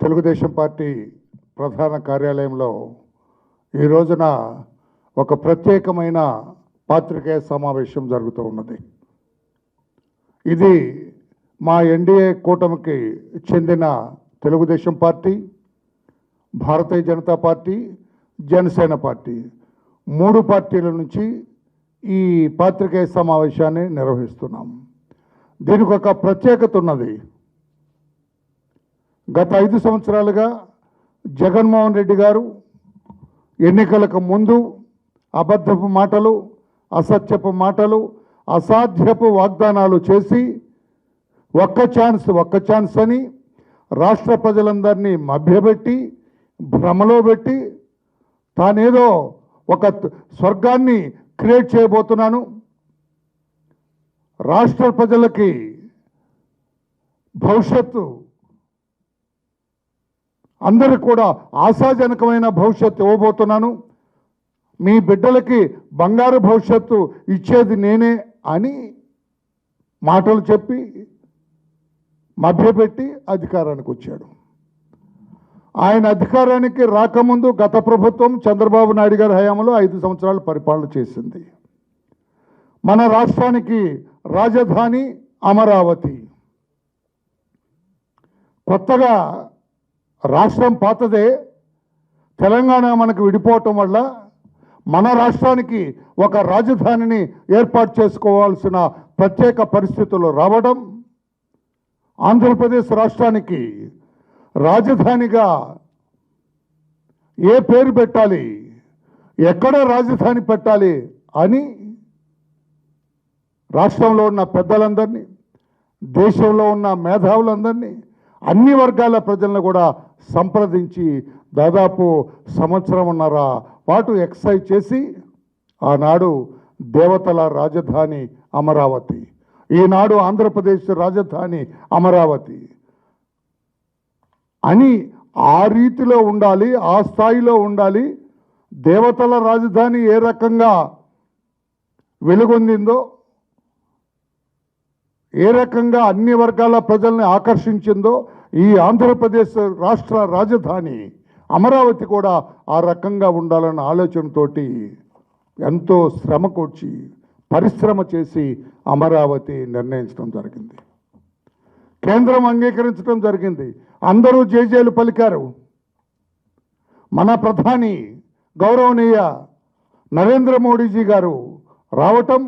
Telugu Desam party ప్రధాన కార్యాలయంలో ఈ రోజున ఒక ప్రత్యేకమైన పాత్రికేయ సమావేశం జరుగుతూ ఉన్నది. ఇది మా ఎన్డీఏ కూటమికి చెందిన Telugu Desam party, Bharatiya Janata party, Janasena party 3 పార్టీల నుంచి ఈ పాత్రికేయ సమావేశాన్ని నిర్వహిస్తున్నాం. దీనికి ఒక ప్రత్యేకత ఉన్నది. గత 5 సంవత్సరాలుగా జగన్మోహన్ రెడ్డి గారు ఎన్నికలకు ముందు అబద్ధపు మాటలు, అసత్యపు మాటలు, అసాధ్యపు వాగ్దానాలు చేసి ఒక్క ఛాన్స్ అని రాష్ట్ర ప్రజలందరినీ మభ్యపెట్టి భ్రమలో పెట్టి తానేదో ఒక స్వర్గాన్ని క్రియేట్ చేయబోతున్నాను, రాష్ట్ర ప్రజలకి భవిష్యత్తు అందరికి కూడా ఆశాజనకమైన భవిష్యత్తు ఇవ్వబోతున్నాను, మీ బిడ్డలకి బంగారు భవిష్యత్తు ఇచ్చేది నేనే అని మాటలు చెప్పి మభ్యపెట్టి అధికారానికి వచ్చాడు. ఆయన అధికారానికి రాకముందు గత ప్రభుత్వం చంద్రబాబు నాయుడు గారి హయాంలో 5 సంవత్సరాలు పరిపాలన చేసింది. మన రాష్ట్రానికి రాజధాని అమరావతి. కొత్తగా రాష్ట్రం పాతదే, తెలంగాణ మనకు విడిపోవటం వల్ల మన రాష్ట్రానికి ఒక రాజధానిని ఏర్పాటు చేసుకోవాల్సిన ప్రత్యేక పరిస్థితులు రావడం, ఆంధ్రప్రదేశ్ రాష్ట్రానికి రాజధానిగా ఏ పేరు పెట్టాలి, ఎక్కడ రాజధాని పెట్టాలి అని రాష్ట్రంలో ఉన్న పెద్దలందరినీ, దేశంలో ఉన్న మేధావులందరినీ, అన్ని వర్గాల ప్రజలను కూడా సంప్రదించి దాదాపు 1.5 సంవత్సరం పాటు ఎక్సైజ్ చేసి ఆనాడు దేవతల రాజధాని అమరావతి, ఈనాడు ఆంధ్రప్రదేశ్ రాజధాని అమరావతి అని ఆ రీతిలో ఉండాలి, ఆ స్థాయిలో ఉండాలి. దేవతల రాజధాని ఏ రకంగా వెలుగొందిందో, ఏ రకంగా అన్ని వర్గాల ప్రజల్ని ఆకర్షించిందో, ఈ ఆంధ్రప్రదేశ్ రాష్ట్ర రాజధాని అమరావతి కూడా ఆ రకంగా ఉండాలన్న ఆలోచనతోటి ఎంతో శ్రమ కూర్చి పరిశ్రమ చేసి అమరావతి నిర్ణయించడం జరిగింది. కేంద్రం అంగీకరించడం జరిగింది. అందరూ జేజేలు పలికారు. మన ప్రధాని గౌరవనీయ నరేంద్ర మోడీజీ గారు రావటం,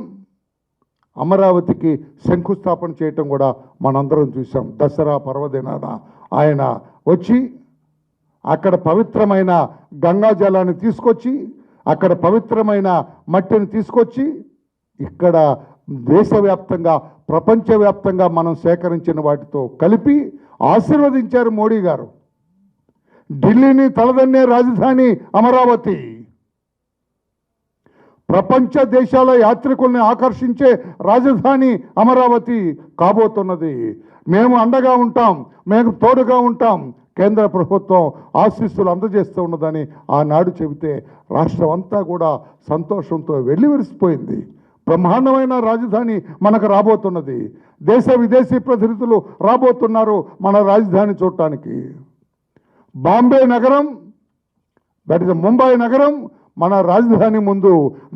అమరావతికి శంకుస్థాపన చేయటం కూడా మనందరం చూసాం. దసరా పర్వదినాన ఆయన వచ్చి అక్కడ పవిత్రమైన గంగా జలాన్ని తీసుకొచ్చి, అక్కడ పవిత్రమైన మట్టిని తీసుకొచ్చి ఇక్కడ దేశవ్యాప్తంగా ప్రపంచవ్యాప్తంగా మనం సేకరించిన వాటితో కలిపి ఆశీర్వదించారు మోడీ గారు. ఢిల్లీని తలదన్నే రాజధాని అమరావతి, ప్రపంచ దేశాల యాత్రికుల్ని ఆకర్షించే రాజధాని అమరావతి కాబోతున్నది. మేము అండగా ఉంటాం, మేము తోడుగా ఉంటాం, కేంద్ర ప్రభుత్వం ఆశీస్సులు అందజేస్తూ ఉన్నదని ఆనాడు చెబితే రాష్ట్రం అంతా కూడా సంతోషంతో వెల్లివిరిసిపోయింది. బ్రహ్మాండమైన రాజధాని మనకు రాబోతున్నది. దేశ విదేశీ ప్రతినిధులు రాబోతున్నారు మన రాజధాని చూడటానికి. బాంబే నగరం, దట్ ఇస్ ముంబై నగరం మన రాజధాని ముందు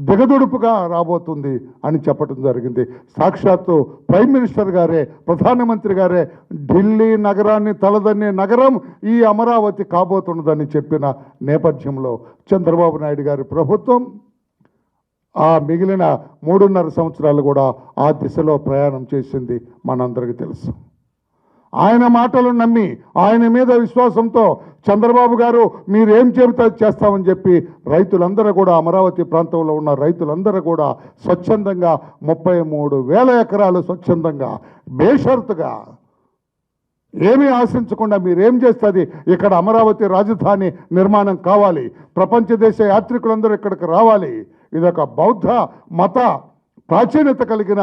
దిగదుడుపుగా రాబోతుంది అని చెప్పడం జరిగింది. సాక్షాత్తు ప్రైమ్ మినిస్టర్ గారే, ప్రధానమంత్రి గారే ఢిల్లీ నగరాన్ని తలదన్నే నగరం ఈ అమరావతి కాబోతున్నదని చెప్పిన నేపథ్యంలో చంద్రబాబు నాయుడు గారి ప్రభుత్వం ఆ మిగిలిన 3.5 సంవత్సరాలు కూడా ఆ దిశలో ప్రయాణం చేసింది మనందరికీ తెలుసు. ఆయన మాటలు నమ్మి, ఆయన మీద విశ్వాసంతో చంద్రబాబు గారు మీరేం చెబితే చేస్తామని చెప్పి రైతులందరూ కూడా, అమరావతి ప్రాంతంలో ఉన్న రైతులందరూ కూడా స్వచ్ఛందంగా 33,000 ఎకరాలు స్వచ్ఛందంగా బేషరతుగా ఏమీ ఆశించకుండా మీరేం చేస్తుంది, ఇక్కడ అమరావతి రాజధాని నిర్మాణం కావాలి, ప్రపంచ దేశ యాత్రికులందరూ ఇక్కడికి రావాలి, ఇదొక బౌద్ధ మత ప్రాచీనత కలిగిన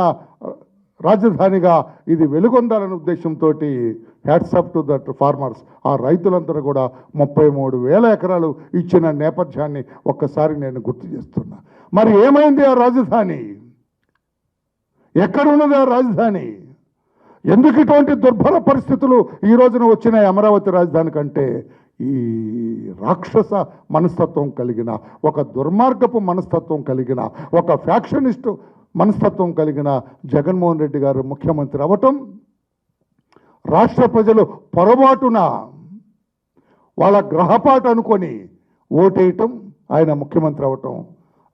రాజధానిగా ఇది వెలుగొందాలనే ఉద్దేశంతో hats off to that farmers, ఆ రైతులందరూ కూడా 33,000 ఎకరాలు ఇచ్చిన నేపథ్యాన్ని ఒక్కసారి నేను గుర్తు చేస్తున్నా. మరి ఏమైంది ఆ రాజధాని? ఎక్కడున్నది ఆ రాజధాని? ఎందుకు ఇటువంటి దుర్భర పరిస్థితులు ఈ రోజున వచ్చినాయి అమరావతి రాజధాని కంటే? ఈ రాక్షస మనస్తత్వం కలిగిన, ఒక దుర్మార్గపు మనస్తత్వం కలిగిన, ఒక ఫ్యాక్షనిస్టు మనస్తత్వం కలిగిన జగన్మోహన్ రెడ్డి గారు ముఖ్యమంత్రి అవ్వటం, రాష్ట్ర ప్రజలు పొరపాటున వాళ్ళ గ్రహపాటు అనుకొని ఓటేయటం, ఆయన ముఖ్యమంత్రి అవ్వటం,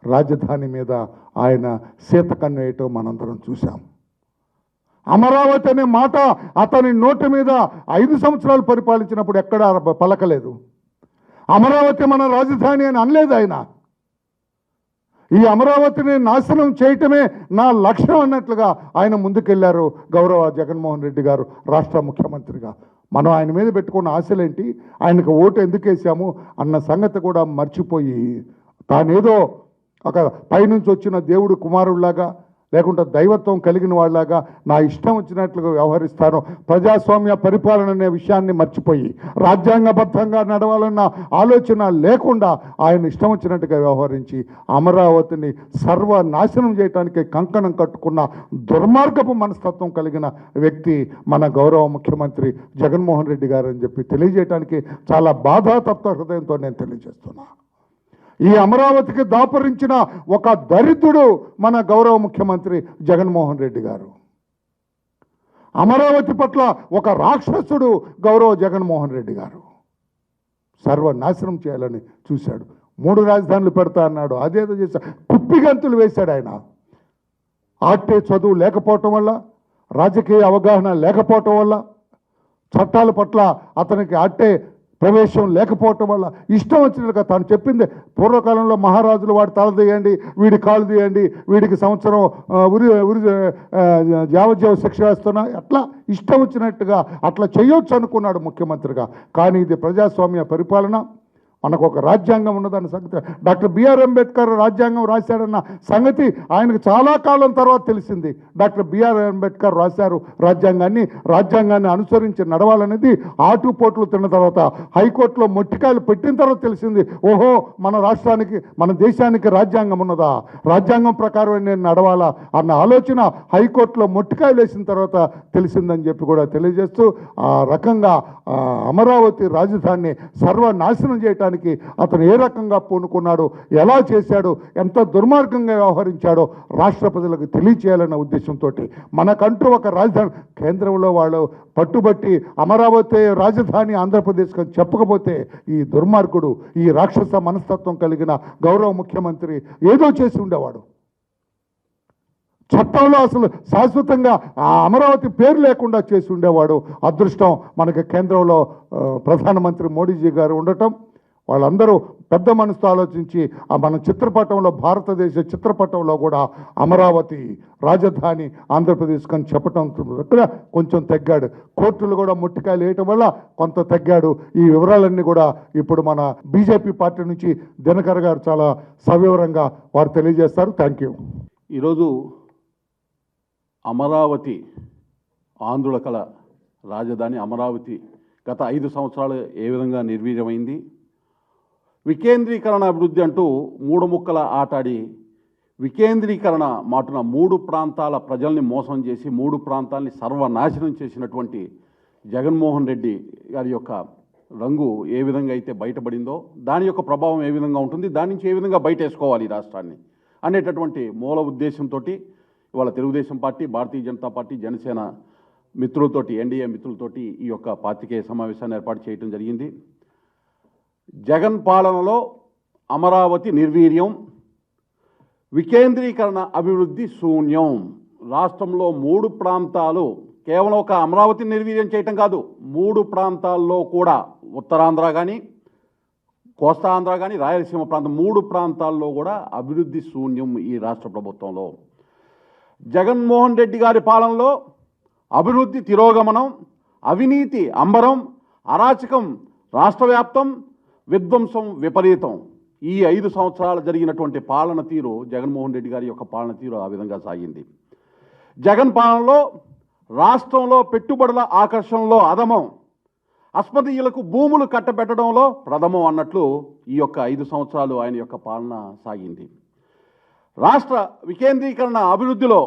రాజధాని మీద ఆయన సీతకన్ను వేయటం మనందరం చూసాం. అమరావతి అనే మాట అతని నోటి మీద 5 సంవత్సరాలు పరిపాలించినప్పుడు ఎక్కడా పలకలేదు. అమరావతి మన రాజధాని అని అనలేదు ఆయన. ఈ అమరావతిని నాశనం చేయటమే నా లక్ష్యం అన్నట్లుగా ఆయన ముందుకెళ్లారు గౌరవ జగన్మోహన్ రెడ్డి గారు రాష్ట్ర ముఖ్యమంత్రిగా. మనం ఆయన మీద పెట్టుకున్న ఆశలేంటి, ఆయనకు ఓటు ఎందుకు వేసాము అన్న సంగతి కూడా మర్చిపోయి తానేదో ఒక పైనుంచి వచ్చిన దేవుడు కుమారుడిలాగా లేకుంటే దైవత్వం కలిగిన వాళ్ళలాగా నా ఇష్టం వచ్చినట్లుగా వ్యవహరిస్తాను, ప్రజాస్వామ్య పరిపాలన అనే విషయాన్ని మర్చిపోయి రాజ్యాంగబద్ధంగా నడవాలన్న ఆలోచన లేకుండా ఆయన ఇష్టం వచ్చినట్టుగా వ్యవహరించి అమరావతిని సర్వనాశనం చేయడానికి కంకణం కట్టుకున్న దుర్మార్గపు మనస్తత్వం కలిగిన వ్యక్తి మన గౌరవ ముఖ్యమంత్రి జగన్మోహన్ రెడ్డి గారు అని చెప్పి తెలియజేయడానికి చాలా బాధాతప్త హృదయంతో నేను తెలియజేస్తున్నా. ఈ అమరావతికి దాపురించిన ఒక దరిద్రుడు మన గౌరవ ముఖ్యమంత్రి జగన్మోహన్ రెడ్డి గారు. అమరావతి పట్ల ఒక రాక్షసుడు గౌరవ జగన్మోహన్ రెడ్డి గారు. సర్వనాశనం చేయాలని చూశాడు. 3 రాజధానులు పెడతా అన్నాడు, అదేదో చేశాడు, కుప్పిగంతులు వేశాడు ఆయన. ఆర్టే చదువు లేకపోవటం వల్ల, రాజకీయ అవగాహన లేకపోవటం వల్ల, చట్టాల పట్ల అతనికి ఆర్టే ప్రవేశం లేకపోవటం వల్ల ఇష్టం వచ్చినట్టుగా తాను చెప్పింది. పూర్వకాలంలో మహారాజులు వాడి తల తీయండి, వీడి కాళ్ళు తీయండి, వీడికి సంవత్సరం యావజ్జీవ శిక్ష వేస్తున్నా, అట్లా ఇష్టం వచ్చినట్టుగా అట్లా చేయొచ్చు అనుకున్నాడు ముఖ్యమంత్రిగా. కానీ ఇది ప్రజాస్వామ్య పరిపాలన. మనకు ఒక రాజ్యాంగం ఉన్నదన్న సంగతి, డాక్టర్ బిఆర్ అంబేద్కర్ రాజ్యాంగం రాశాడన్న సంగతి ఆయనకు చాలా కాలం తర్వాత తెలిసింది. డాక్టర్ బిఆర్ అంబేద్కర్ రాశారు రాజ్యాంగాన్ని అనుసరించి నడవాలనేది ఆటుపోట్లు తిన్న తర్వాత, హైకోర్టులో మొట్టికాయలు పెట్టిన తర్వాత తెలిసింది. ఓహో, మన రాష్ట్రానికి మన దేశానికి రాజ్యాంగం ఉన్నదా, రాజ్యాంగం ప్రకారం నేను నడవాలా అన్న ఆలోచన హైకోర్టులో మొట్టికాయలు వేసిన తర్వాత తెలిసిందని చెప్పి కూడా తెలియజేస్తూ, ఆ రకంగా అమరావతి రాజధానిని సర్వనాశనం చేయటానికి అతను ఏ రకంగా పూనుకున్నాడు, ఎలా చేశాడు, ఎంత దుర్మార్గంగా వ్యవహరించాడో రాష్ట్ర ప్రజలకు తెలియచేయాలన్న ఉద్దేశంతో మనకంటూ ఒక రాజధాని కేంద్రంలో వాళ్ళు పట్టుబట్టి అమరావతి రాజధాని ఆంధ్రప్రదేశ్ అని చెప్పకపోతే ఈ దుర్మార్గుడు, ఈ రాక్షస మనస్తత్వం కలిగిన గౌరవ ముఖ్యమంత్రి ఏదో చేసి ఉండేవాడు. చట్టంలో అసలు శాశ్వతంగా ఆ అమరావతి పేరు లేకుండా చేసి ఉండేవాడు. అదృష్టం మనకి కేంద్రంలో ప్రధానమంత్రి మోడీజీ గారు ఉండటం, వాళ్ళందరూ పెద్ద మనసుతో ఆలోచించి మన చిత్రపటంలో, భారతదేశ చిత్రపటంలో కూడా అమరావతి రాజధాని ఆంధ్రప్రదేశ్ అని చెప్పటం దగ్గర కొంచెం తగ్గాడు. కోర్టులు కూడా ముట్టికాయలు వేయటం వల్ల కొంత తగ్గాడు. ఈ వివరాలన్నీ కూడా ఇప్పుడు మన బీజేపీ పార్టీ నుంచి దినకర్ గారు చాలా సవివరంగా వారు తెలియజేస్తారు. Thank you. ఈరోజు అమరావతి ఆంధ్రుల కళ రాజధాని అమరావతి గత 5 సంవత్సరాలు ఏ విధంగా నిర్వీర్యమైంది, వికేంద్రీకరణ అభివృద్ధి అంటూ 3 ముక్కల ఆటాడి వికేంద్రీకరణ మాటున 3 ప్రాంతాల ప్రజల్ని మోసం చేసి 3 ప్రాంతాలని సర్వనాశనం చేసినటువంటి జగన్మోహన్ రెడ్డి గారి యొక్క రంగు ఏ విధంగా అయితే బయటపడిందో, దాని యొక్క ప్రభావం ఏ విధంగా ఉంటుంది, దాని నుంచి ఏ విధంగా బయటేసుకోవాలి ఈ రాష్ట్రాన్ని అనేటటువంటి మూల ఉద్దేశంతో ఇవాళ Telugu Desam party, Bharatiya Janata party, Janasena మిత్రులతోటి, NDA మిత్రులతోటి ఈ యొక్క పాత్రికేయ సమావేశాన్ని ఏర్పాటు చేయడం జరిగింది. జగన్ పాలనలో అమరావతి నిర్వీర్యం, వికేంద్రీకరణ అభివృద్ధి శూన్యం. రాష్ట్రంలో 3 ప్రాంతాలు, కేవలం ఒక అమరావతి నిర్వీర్యం చేయటం కాదు, 3 ప్రాంతాల్లో కూడా, ఉత్తరాంధ్ర కానీ, కోస్తాంధ్ర కానీ, రాయలసీమ ప్రాంతం 3 ప్రాంతాల్లో కూడా అభివృద్ధి శూన్యం ఈ రాష్ట్ర ప్రభుత్వంలో. జగన్మోహన్ రెడ్డి గారి పాలనలో అభివృద్ధి తిరోగమనం, అవినీతి అంబరం, అరాచకం రాష్ట్ర వ్యాప్తం, విధ్వంసం విపరీతం. ఈ 5 సంవత్సరాలు జరిగినటువంటి పాలన తీరు, జగన్మోహన్ రెడ్డి గారి యొక్క పాలన తీరు ఆ విధంగా సాగింది. జగన్ పాలనలో రాష్ట్రంలో పెట్టుబడుల ఆకర్షణలో అధమం, అస్మదీయులకు భూములు కట్టబెట్టడంలో ప్రథమం అన్నట్లు ఈ యొక్క 5 సంవత్సరాలు ఆయన యొక్క పాలన సాగింది. రాష్ట్ర వికేంద్రీకరణ అభివృద్ధిలో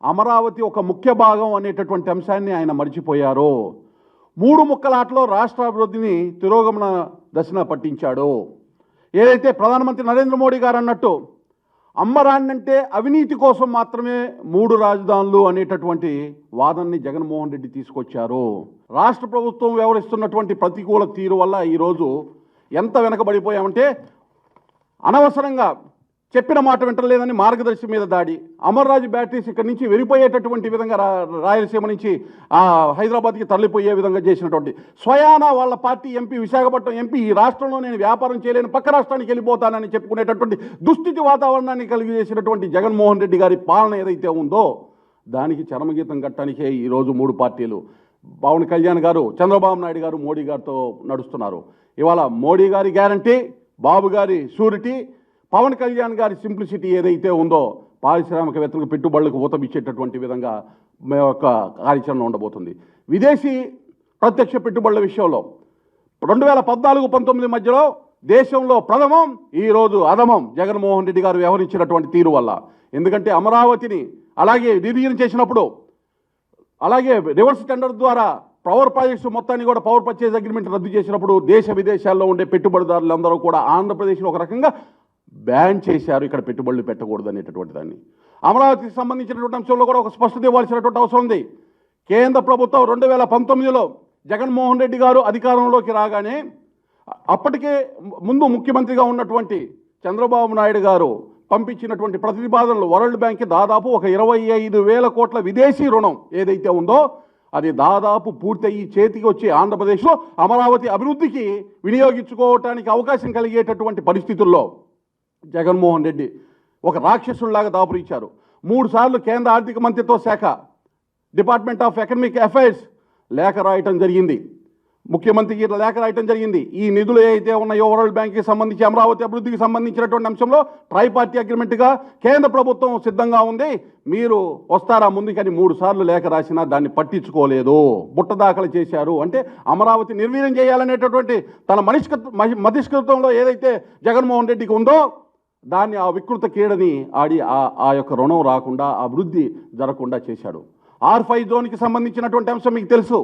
అమరావతి ఒక ముఖ్య భాగం అనేటటువంటి అంశాన్ని ఆయన మర్చిపోయారు. 3 ముక్కలాటలో రాష్ట్ర అభివృద్ధిని తిరోగమన దశన పట్టించాడు. ఏదైతే ప్రధానమంత్రి నరేంద్ర మోడీ గారు అన్నట్టు అమ్మరాన్నంటే అవినీతి కోసం మాత్రమే 3 రాజధానులు అనేటటువంటి వాదనని జగన్మోహన్ రెడ్డి తీసుకొచ్చారు. రాష్ట్ర ప్రభుత్వం వ్యవహరిస్తున్నటువంటి ప్రతికూల తీరు వల్ల ఈరోజు ఎంత వెనకబడిపోయామంటే అనవసరంగా చెప్పిన మాట వింటలేదని మార్గదర్శి మీద దాడి, అమర్రాజు బ్యాటరీస్ ఇక్కడి నుంచి వెళ్ళిపోయేటటువంటి విధంగా రాయలసీమ నుంచి హైదరాబాద్కి తరలిపోయే విధంగా చేసినటువంటి స్వయాన వాళ్ళ పార్టీ ఎంపీ, విశాఖపట్నం ఎంపీ, ఈ రాష్ట్రంలో నేను వ్యాపారం చేయలేని పక్క రాష్ట్రానికి వెళ్ళిపోతానని చెప్పుకునేటటువంటి దుస్థితి వాతావరణాన్ని కలిగి చేసినటువంటి జగన్మోహన్ రెడ్డి గారి పాలన ఏదైతే ఉందో దానికి చరమగీతం కట్టడానికే ఈరోజు 3 పార్టీలు పవన్ కళ్యాణ్ గారు, చంద్రబాబు నాయుడు గారు మోడీ గారితో నడుస్తున్నారు. ఇవాళ మోడీ గారి గ్యారంటీ, బాబు గారి షూరిటీ, పవన్ కళ్యాణ్ గారి సింప్లిసిటీ ఏదైతే ఉందో పారిశ్రామికవేత్తలకు పెట్టుబడులకు ఊతమిచ్చేటటువంటి విధంగా ఒక కార్యాచరణ ఉండబోతుంది. విదేశీ ప్రత్యక్ష పెట్టుబడుల విషయంలో 2014-19 మధ్యలో దేశంలో ప్రథమం, ఈరోజు అధమం జగన్మోహన్ రెడ్డి గారు వ్యవహరించినటువంటి తీరు వల్ల. ఎందుకంటే అమరావతిని అలాగే నిర్వీర్యం చేసినప్పుడు, అలాగే రివర్స్ టెండర్ ద్వారా పవర్ ప్రాజెక్ట్స్ మొత్తాన్ని కూడా పవర్ పర్చేజ్ అగ్రిమెంట్ రద్దు చేసినప్పుడు దేశ విదేశాల్లో ఉండే పెట్టుబడిదారులందరూ కూడా ఆంధ్రప్రదేశ్లో ఒక రకంగా బ్యాన్ చేశారు, ఇక్కడ పెట్టుబడులు పెట్టకూడదు అనేటటువంటి దాన్ని. అమరావతికి సంబంధించినటువంటి అంశంలో కూడా ఒక స్పష్టత ఇవ్వాల్సినటువంటి అవసరం ఉంది. కేంద్ర ప్రభుత్వం 2019లో జగన్మోహన్ రెడ్డి గారు అధికారంలోకి రాగానే అప్పటికే ముందు ముఖ్యమంత్రిగా ఉన్నటువంటి చంద్రబాబు నాయుడు గారు పంపించినటువంటి ప్రతిపాదనలు వరల్డ్ బ్యాంక్కి దాదాపు ఒక 25,000 కోట్ల విదేశీ రుణం ఏదైతే ఉందో అది దాదాపు పూర్తయి చేతికి వచ్చి ఆంధ్రప్రదేశ్లో అమరావతి అభివృద్ధికి వినియోగించుకోవటానికి అవకాశం కలిగేటటువంటి పరిస్థితుల్లో జగన్మోహన్ రెడ్డి ఒక రాక్షసుల్లాగా దాపురించారు. 3 సార్లు కేంద్ర ఆర్థిక మంత్రిత్వ శాఖ, డిపార్ట్మెంట్ ఆఫ్ ఎకనామిక్ అఫైర్స్ లేఖ రాయటం జరిగింది, ముఖ్యమంత్రికి లేఖ రాయటం జరిగింది. ఈ నిధులు ఏవైతే ఉన్నాయో వరల్డ్ బ్యాంక్కి సంబంధించి అమరావతి అభివృద్ధికి సంబంధించినటువంటి అంశంలో ట్రైపార్టీ అగ్రిమెంట్గా కేంద్ర ప్రభుత్వం సిద్ధంగా ఉంది, మీరు వస్తారా ముందుకని 3 సార్లు లేఖ రాసినా దాన్ని పట్టించుకోలేదు, బుట్టదాఖలు చేశారు. అంటే అమరావతి నిర్వీర్యం చేయాలనేటటువంటి తన మతిష్కృతంలో ఏదైతే జగన్మోహన్ రెడ్డికి ఉందో దాన్ని ఆ వికృత కీడని ఆడి ఆ యొక్క రుణం రాకుండా, అభివృద్ధి జరగకుండా చేశాడు. R5 జోన్కి సంబంధించినటువంటి అంశం మీకు తెలుసు.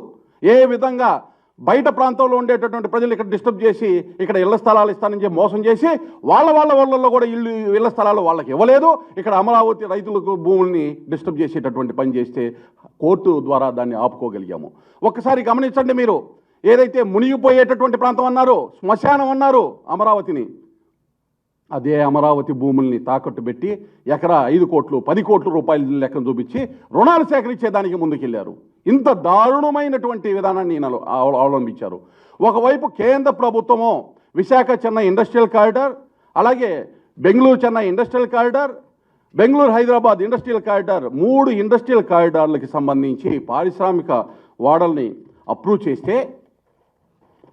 ఏ విధంగా బయట ప్రాంతంలో ఉండేటటువంటి ప్రజలు ఇక్కడ డిస్టర్బ్ చేసి ఇక్కడ ఇళ్ల స్థలాలు ఇస్తానని చెప్పి మోసం చేసి వాళ్ళల్లో కూడా ఇళ్ల స్థలాలు వాళ్ళకి ఇవ్వలేదు. ఇక్కడ అమరావతి రైతులకు భూముల్ని డిస్టర్బ్ చేసేటటువంటి పని చేస్తే కోర్టు ద్వారా దాన్ని ఆపుకోగలిగాము. ఒక్కసారి గమనించండి, మీరు ఏదైతే మునిగిపోయేటటువంటి ప్రాంతం అన్నారు, శ్మశానం అన్నారు అమరావతిని, అదే అమరావతి భూముల్ని తాకట్టు పెట్టి ఎకరా 5 కోట్లు 10 కోట్ల రూపాయల లెక్కను చూపించి రుణాలు సేకరించేదానికి ముందుకెళ్లారు. ఇంత దారుణమైనటువంటి విధానాన్ని అవలంబించారు. ఒకవైపు కేంద్ర ప్రభుత్వము విశాఖ చెన్నై ఇండస్ట్రియల్ కారిడార్, అలాగే Bengaluru Chennai industrial corridor, Bengaluru Hyderabad industrial corridor, 3 industrial కారిడార్లకి సంబంధించి పారిశ్రామిక వాడల్ని అప్రూవ్ చేస్తే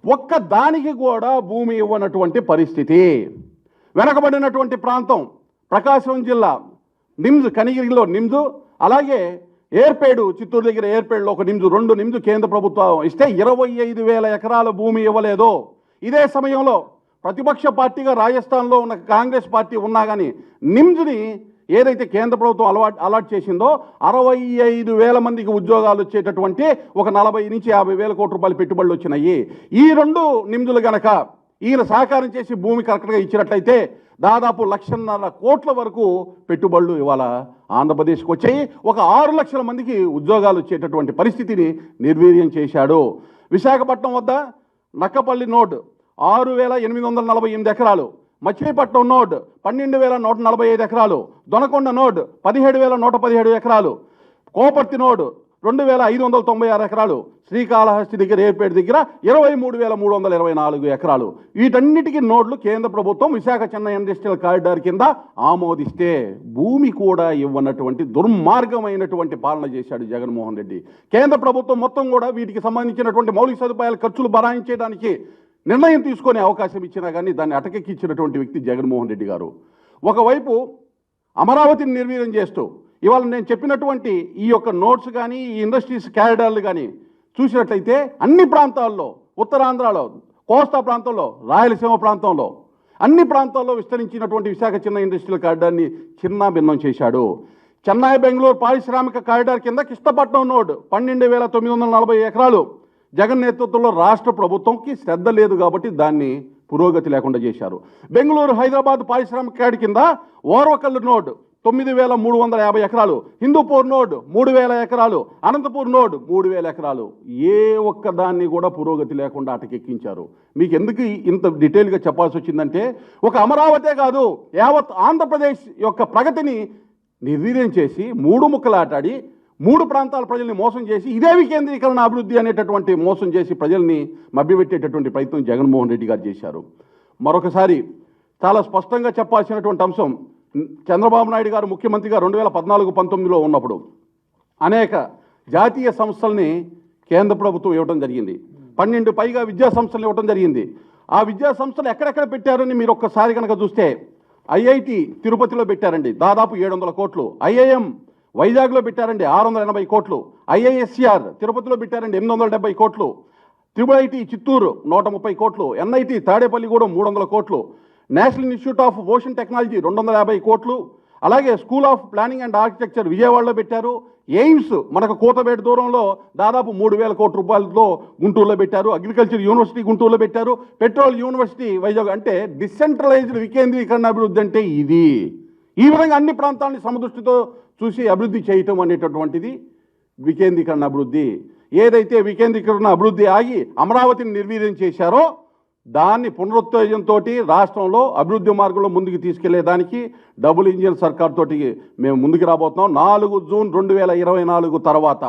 ఒక్క దానికి కూడా భూమి ఇవ్వనటువంటి పరిస్థితి. వెనకబడినటువంటి ప్రాంతం ప్రకాశం జిల్లా నిమ్స్, కనిగిరిలో నిమ్స్, అలాగే ఏర్పేడు, చిత్తూరు దగ్గర ఏర్పేడులో ఒక నిమ్స్, 2 నిమ్స్ కేంద్ర ప్రభుత్వం ఇస్తే 25,000 ఎకరాల భూమి ఇవ్వలేదు. ఇదే సమయంలో ప్రతిపక్ష పార్టీగా రాజస్థాన్లో ఉన్న కాంగ్రెస్ పార్టీ ఉన్నా కానీ నిమ్స్ని ఏదైతే కేంద్ర ప్రభుత్వం అలాట్ చేసిందో 65,000 మందికి ఉద్యోగాలు వచ్చేటటువంటి ఒక 40 నుంచి 50,000 కోట్ల రూపాయల పెట్టుబడులు వచ్చినాయి. ఈ 2 నిమ్స్లు గనక ఈయన సహకారం చేసి భూమి కరెక్ట్గా ఇచ్చినట్లయితే దాదాపు 1,50,000 కోట్ల వరకు పెట్టుబడులు ఇవాళ ఆంధ్రప్రదేశ్కి వచ్చాయి. ఒక 6 లక్షల మందికి ఉద్యోగాలు వచ్చేటటువంటి పరిస్థితిని నిర్వీర్యం చేశాడు. విశాఖపట్నం వద్ద నక్కపల్లి నోడ్ 6,848 ఎకరాలు, మచిలీపట్నం నోడ్ 12,145 ఎకరాలు, దొనకొండ నోడ్ 17,117 ఎకరాలు, కోపర్తి నోడ్ 2,596 ఎకరాలు, శ్రీకాళహస్తి దగ్గర ఏర్పేట దగ్గర 23,324 ఎకరాలు. వీటన్నిటికీ నోడ్లు కేంద్ర ప్రభుత్వం విశాఖ చెన్నై ఇండస్ట్రియల్ కారిడార్ కింద ఆమోదిస్తే భూమి కూడా ఇవ్వనటువంటి దుర్మార్గమైనటువంటి పాలన చేశాడు జగన్మోహన్ రెడ్డి. కేంద్ర ప్రభుత్వం మొత్తం కూడా వీటికి సంబంధించినటువంటి మౌలిక సదుపాయాల ఖర్చులు భరాయించడానికి నిర్ణయం తీసుకునే అవకాశం ఇచ్చినా కానీ దాన్ని అటకెక్కించినటువంటి వ్యక్తి జగన్మోహన్ రెడ్డి గారు. ఒకవైపు అమరావతిని నిర్వీర్యం చేస్తూ ఇవాళ నేను చెప్పినటువంటి ఈ యొక్క నోట్స్ కానీ ఈ ఇండస్ట్రీస్ క్యారిడార్లు కానీ చూసినట్లయితే అన్ని ప్రాంతాల్లో, ఉత్తరాంధ్రలో, కోస్తా ప్రాంతంలో, రాయలసీమ ప్రాంతంలో, అన్ని ప్రాంతాల్లో విస్తరించినటువంటి విశాఖ చిన్న ఇండస్ట్రియల్ కారిడార్ని చిన్న భిన్నం చేశాడు. చెన్నై బెంగళూరు పారిశ్రామిక కారిడార్ కింద కృష్ణపట్నం నోడ్ 12,940 ఎకరాలు జగన్ నేతృత్వంలో రాష్ట్ర ప్రభుత్వంకి శ్రద్ధ లేదు కాబట్టి దాన్ని పురోగతి లేకుండా చేశారు. బెంగళూరు హైదరాబాద్ పారిశ్రామిక కారిడార్ కింద ఓర్వకల్లు నోడ్ 9,350 ఎకరాలు, హిందూపూర్ నోడ్ 3,000 ఎకరాలు, అనంతపూర్ నోడ్ 3,000 ఎకరాలు, ఏ ఒక్క దాన్ని కూడా పురోగతి లేకుండా అటకెక్కించారు. మీకు ఎందుకు ఇంత డీటెయిల్గా చెప్పాల్సి వచ్చిందంటే, ఒక అమరావతే కాదు యావత్ ఆంధ్రప్రదేశ్ యొక్క ప్రగతిని నిర్వీర్యం చేసి 3 ముక్కలాటాడి 3 ప్రాంతాల ప్రజల్ని మోసం చేసి ఇదే వికేంద్రీకరణ అభివృద్ధి అనేటటువంటి మోసం చేసి ప్రజల్ని మభ్యపెట్టేటటువంటి ప్రయత్నం జగన్మోహన్ రెడ్డి గారు చేశారు. మరొకసారి చాలా స్పష్టంగా చెప్పాల్సినటువంటి అంశం, చంద్రబాబు నాయుడు గారు ముఖ్యమంత్రిగా 2014-19లో ఉన్నప్పుడు అనేక జాతీయ సంస్థల్ని కేంద్ర ప్రభుత్వం ఇవ్వడం జరిగింది. 12 పైగా విద్యా సంస్థలు ఇవ్వడం జరిగింది. ఆ విద్యా సంస్థలు ఎక్కడెక్కడ పెట్టారని మీరు ఒక్కసారి కనుక చూస్తే, ఐఐటి తిరుపతిలో పెట్టారండి దాదాపు 700 కోట్లు, ఐఐఎం వైజాగ్లో పెట్టారండి 680 కోట్లు, ఐఐఎస్సిఆర్ తిరుపతిలో పెట్టారండి 870 కోట్లు, ట్రిపుల్ చిత్తూరు 130 కోట్లు, ఎన్ఐటి తాడేపల్లిగూడెం 300 కోట్లు, national institute of ocean technology 250 కోట్లు, అలాగే school of planning and architecture విజయవాడలో పెట్టారు, ఎయిమ్స్ మనకు కూతబేట దూరంలో దాదాపు 3,000 కోట్ల రూపాయలతో గుంటూరులో పెట్టారు, అగ్రికల్చర్ యూనివర్సిటీ గుంటూరులో పెట్టారు, పెట్రోల్ యూనివర్సిటీ వైజాగ్. అంటే డిసెంట్రలైజ్డ్ వికేంద్రీకరణ అభివృద్ధి అంటే ఇది. ఈ విధంగా అన్ని ప్రాంతాలని సమదృష్టితో చూసి అభివృద్ధి చేయటం అనేటటువంటిది వికేంద్రీకరణ అభివృద్ధి. ఏదైతే వికేంద్రీకరణ అభివృద్ధి ఆగి అమరావతిని నిర్వీర్యం చేశారో దాన్ని పునరుత్తేజంతో రాష్ట్రంలో అభివృద్ధి మార్గంలో ముందుకు తీసుకెళ్లేదానికి డబుల్ ఇంజిన్ సర్కార్ తోటి మేము ముందుకు రాబోతున్నాం. 4 జూన్ 2024 తర్వాత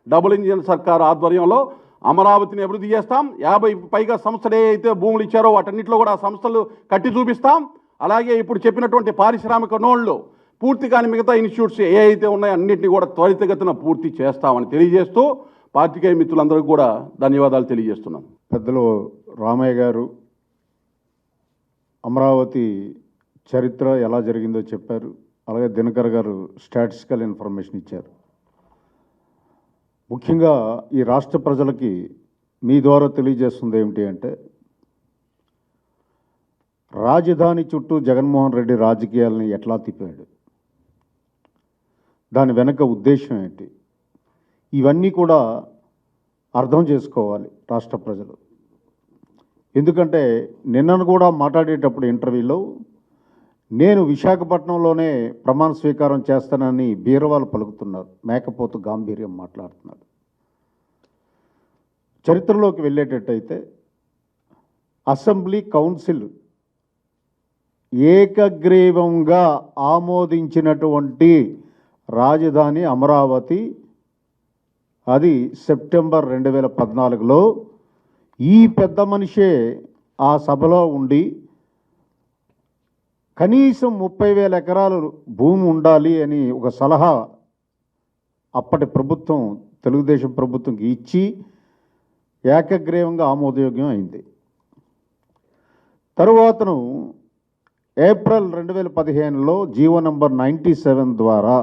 డబుల్ ఇంజిన్ సర్కార్ ఆధ్వర్యంలో అమరావతిని అభివృద్ధి చేస్తాం. 50 పైగా సంస్థలు ఏవైతే భూములు ఇచ్చారో వాటన్నిటిలో కూడా ఆ సంస్థలు కట్టి చూపిస్తాం. అలాగే ఇప్పుడు చెప్పినటువంటి పారిశ్రామిక నోళ్లు పూర్తి కాని మిగతా ఇన్స్టిట్యూట్స్ ఏ అయితే ఉన్నాయో అన్నింటినీ కూడా త్వరితగతిన పూర్తి చేస్తామని తెలియజేస్తూ పాత్రికేయ మిత్రులందరికీ కూడా ధన్యవాదాలు తెలియజేస్తున్నాను. పెద్దలు రామయ్య గారు అమరావతి చరిత్ర ఎలా జరిగిందో చెప్పారు. అలాగే దినకర్ గారు స్టాటిస్టికల్ ఇన్ఫర్మేషన్ ఇచ్చారు. ముఖ్యంగా ఈ రాష్ట్ర ప్రజలకి మీ ద్వారా తెలియజేస్తుంది ఏమిటి అంటే, రాజధాని చుట్టూ జగన్మోహన్ రెడ్డి రాజకీయాలని ఎట్లా తిప్పాడు, దాని వెనక ఉద్దేశం ఏంటి, ఇవన్నీ కూడా అర్థం చేసుకోవాలి రాష్ట్ర ప్రజలు. ఎందుకంటే నిన్నను కూడా మాట్లాడేటప్పుడు ఇంటర్వ్యూలో నేను విశాఖపట్నంలోనే ప్రమాణ స్వీకారం చేస్తానని బీరవాళ్ళు పలుకుతున్నారు, మేకపోతు గాంభీర్యం మాట్లాడుతున్నారు. చరిత్రలోకి వెళ్ళేటట్టయితే అసెంబ్లీ కౌన్సిల్ ఏకగ్రీవంగా ఆమోదించినటువంటి రాజధాని అమరావతి, అది సెప్టెంబర్ 2014లో ఈ పెద్ద మనిషే ఆ సభలో ఉండి కనీసం 30,000 ఎకరాలు భూమి ఉండాలి అని ఒక సలహా అప్పటి ప్రభుత్వం తెలుగుదేశం ప్రభుత్వంకి ఇచ్చి ఏకగ్రీవంగా ఆమోదయోగ్యం అయింది. తరువాతను ఏప్రిల్ 2015లో జీవో నంబర్ 97 ద్వారా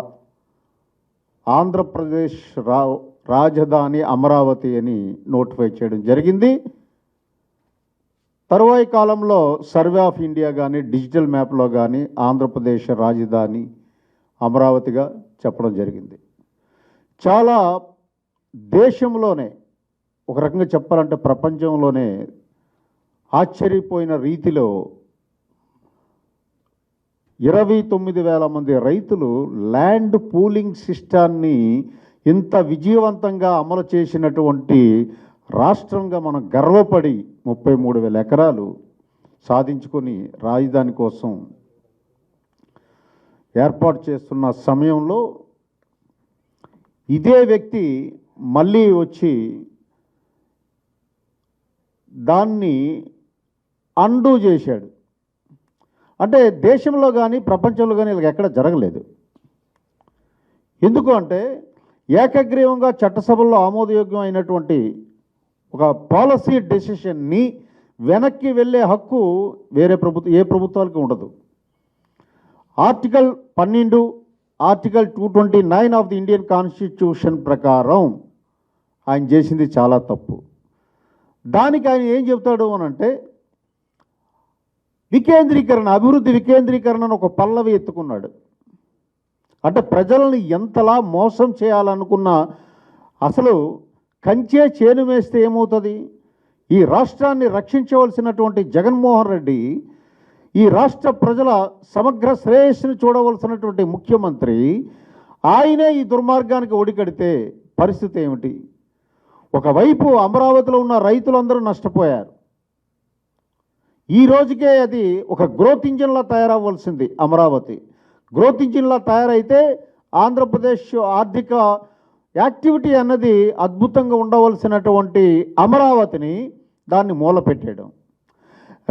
ఆంధ్రప్రదేశ్ రాజధాని అమరావతి అని నోటిఫై చేయడం జరిగింది. తరువాయి కాలంలో సర్వే ఆఫ్ ఇండియా కానీ డిజిటల్ మ్యాప్లో కానీ ఆంధ్రప్రదేశ్ రాజధాని అమరావతిగా చెప్పడం జరిగింది. చాలా దేశంలోనే, ఒక రకంగా చెప్పాలంటే ప్రపంచంలోనే ఆశ్చర్యపోయిన రీతిలో 29,000 మంది రైతులు ల్యాండ్ పూలింగ్ సిస్టాన్ని ఇంత విజయవంతంగా అమలు చేసినటువంటి రాష్ట్రంగా మనం గర్వపడి 33,000 ఎకరాలు సాధించుకొని రాజధాని కోసం ఏర్పాటు చేస్తున్న సమయంలో ఇదే వ్యక్తి మళ్ళీ వచ్చి దాన్ని అండూ చేశాడు. అంటే దేశంలో కానీ ప్రపంచంలో కానీ ఇలా ఎక్కడ జరగలేదు. ఎందుకు అంటే ఏకగ్రీవంగా చట్టసభల్లో ఆమోదయోగ్యం అయినటువంటి ఒక పాలసీ డెసిషన్ని వెనక్కి వెళ్ళే హక్కు వేరే ఏ ప్రభుత్వాలకు ఉండదు. Article 12, article 229 of the Indian constitution ప్రకారం ఆయన చేసింది చాలా తప్పు. దానికి ఆయన ఏం చెప్తాడు అనంటే, వికేంద్రీకరణ, అభివృద్ధి వికేంద్రీకరణను ఒక పల్లవి ఎత్తుకున్నాడు. అంటే ప్రజల్ని ఎంతలా మోసం చేయాలనుకున్నా అసలు కంచే చేను వేస్తే ఏమవుతుంది? ఈ రాష్ట్రాన్ని రక్షించవలసినటువంటి జగన్మోహన్ రెడ్డి, ఈ రాష్ట్ర ప్రజల సమగ్ర శ్రేయస్సును చూడవలసినటువంటి ముఖ్యమంత్రి, ఆయనే ఈ దుర్మార్గానికి ఒడికడితే పరిస్థితి ఏమిటి? ఒకవైపు అమరావతిలో ఉన్న రైతులందరూ నష్టపోయారు. ఈ రోజుకే అది ఒక గ్రోత్ ఇంజిన్లా తయారవ్వాల్సింది. అమరావతి గ్రోత్ ఇంజిన్లా తయారైతే ఆంధ్రప్రదేశ్ ఆర్థిక యాక్టివిటీ అన్నది అద్భుతంగా ఉండవలసినటువంటి అమరావతిని దాన్ని మూలపెట్టేయడం.